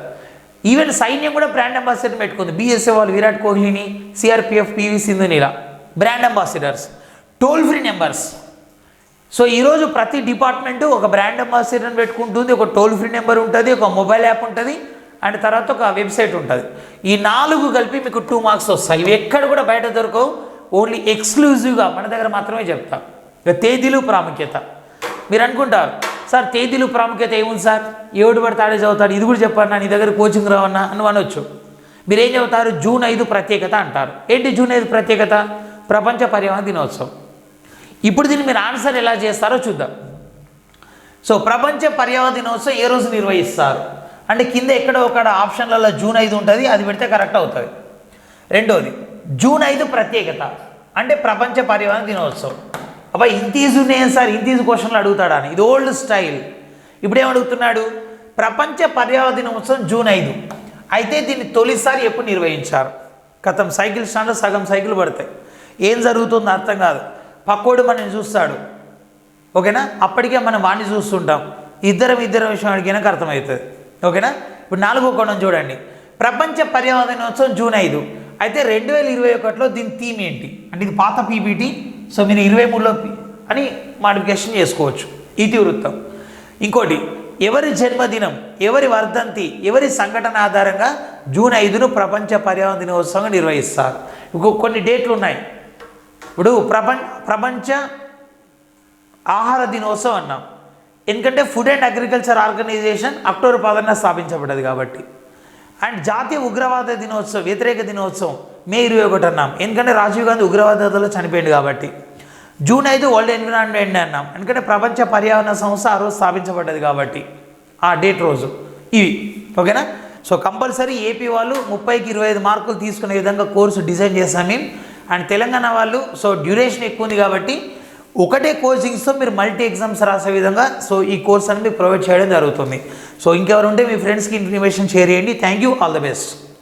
ఈవెన్ సైన్యం కూడా బ్రాండ్ అంబాసిడర్ పెట్టుకుంది. BSF వాళ్ళు విరాట్ కోహ్లీని, CRPF PV సింధుని ఇలా brand ambassadors. Toll free numbers, so ఈరోజు ప్రతి డిపార్ట్మెంటు ఒక బ్రాండ్ అంబాసిడర్ని పెట్టుకుంటుంది. ఒక టోల్ ఫ్రీ నెంబర్ ఉంటుంది, ఒక మొబైల్ యాప్ ఉంటుంది, అండ్ తర్వాత ఒక వెబ్సైట్ ఉంటుంది. ఈ 4 కలిపి మీకు 2 మార్క్స్ వస్తాయి. ఇవి ఎక్కడ కూడా బయట దొరకవు, ఓన్లీ ఎక్స్క్లూజివ్గా మన దగ్గర మాత్రమే చెప్తాం. ఇక తేదీలు ప్రాముఖ్యత, మీరు అనుకుంటారు సార్ తేదీలు ప్రాముఖ్యత ఏముంది సార్, ఎవడు పడితే ఆడే చదువుతాడు, ఇది కూడా చెప్పాను నీ దగ్గర కోచింగ్ రావన్నా అని అనొచ్చు. మీరేం చెబుతారు, జూన్ 5 ప్రత్యేకత అంటారు. ఏంటి జూన్ 5 ప్రత్యేకత? ప్రపంచ పర్యావరణ దినోత్సవం. ఇప్పుడు దీన్ని మీరు ఆన్సర్ ఎలా చేస్తారో చూద్దాం. సో ప్రపంచ పర్యావరణ దినోత్సవం ఏ రోజు నిర్వహిస్తారు అంటే కింద ఎక్కడో ఒక ఆప్షన్లలో జూన్ 5 ఉంటుంది, అది పెడితే కరెక్ట్ అవుతుంది. రెండోది జూన్ 5 ప్రత్యేకత అంటే ప్రపంచ పర్యావరణ దినోత్సవం. అబ్బా ఇంత ఈజీ ఉన్నాయని సార్, ఇంత ఈజీ క్వశ్చన్లు అడుగుతాడా అని. ఇది ఓల్డ్ స్టైల్. ఇప్పుడేం అడుగుతున్నాడు, ప్రపంచ పర్యావరణ దినోత్సవం జూన్ 5, అయితే దీన్ని తొలిసారి ఎప్పుడు నిర్వహించారు. కథం సైకిల్ స్టాండ్లో సగం సైకిల్ పడతాయి, ఏం జరుగుతుందో అర్థం కాదు. పక్కోడు మనని చూస్తాడు, ఓకేనా, అప్పటికే మనం వాడిని చూస్తుంటాం. ఇద్దరం విషయం అడిగినాక అర్థమవుతుంది, ఓకేనా. ఇప్పుడు 4వ కోణం చూడండి, ప్రపంచ పర్యావరణ దినోత్సవం జూన్ 5, అయితే 2021లో దీని థీమ్ ఏంటి అంటే ఇది పాత పీపీటీ, సో మీరు 23లో అని మాడిఫికేషన్ చేసుకోవచ్చు. ఇతివృత్తం. ఇంకోటి, ఎవరి జన్మదినం, ఎవరి వర్ధంతి, ఎవరి సంఘటన ఆధారంగా జూన్ 5ను ప్రపంచ పర్యావరణ దినోత్సవంగా నిర్వహిస్తారు. కొన్ని డేట్లు ఉన్నాయి. ఇప్పుడు ప్రపంచ ఆహార దినోత్సవం అన్నాం, ఎందుకంటే food and agriculture organisation October 10న స్థాపించబడ్డది కాబట్టి. అండ్ జాతీయ ఉగ్రవాద దినోత్సవం, వ్యతిరేక దినోత్సవం మే 21 అన్నాం, ఎందుకంటే రాజీవ్ గాంధీ ఉగ్రవాదంలో చనిపోయింది కాబట్టి. జూన్ 5 వరల్డ్ ఎన్విరాన్మెంట్ డే అన్నాం, ఎందుకంటే ప్రపంచ పర్యావరణ సంస్థ ఆ రోజు స్థాపించబడ్డది కాబట్టి ఆ డేట్ రోజు. ఇవి ఓకేనా. సో కంపల్సరీ ఏపీ వాళ్ళు 30కి 25 మార్కులు తీసుకునే విధంగా కోర్సు డిజైన్ చేస్తాం మేము. అండ్ తెలంగాణ వాళ్ళు సో డ్యూరేషన్ ఎక్కువ ఉంది కాబట్టి ఒకటే కోచింగ్స్తో మీరు మల్టీ ఎగ్జామ్స్ రాసే విధంగా సో ఈ కోర్స్ అనేది ప్రొవైడ్ చేయడం జరుగుతుంది. సో ఇంకెవరు ఉంటే మీ ఫ్రెండ్స్కి ఇన్ఫర్మేషన్ షేర్ చేయండి. Thank you, all the best.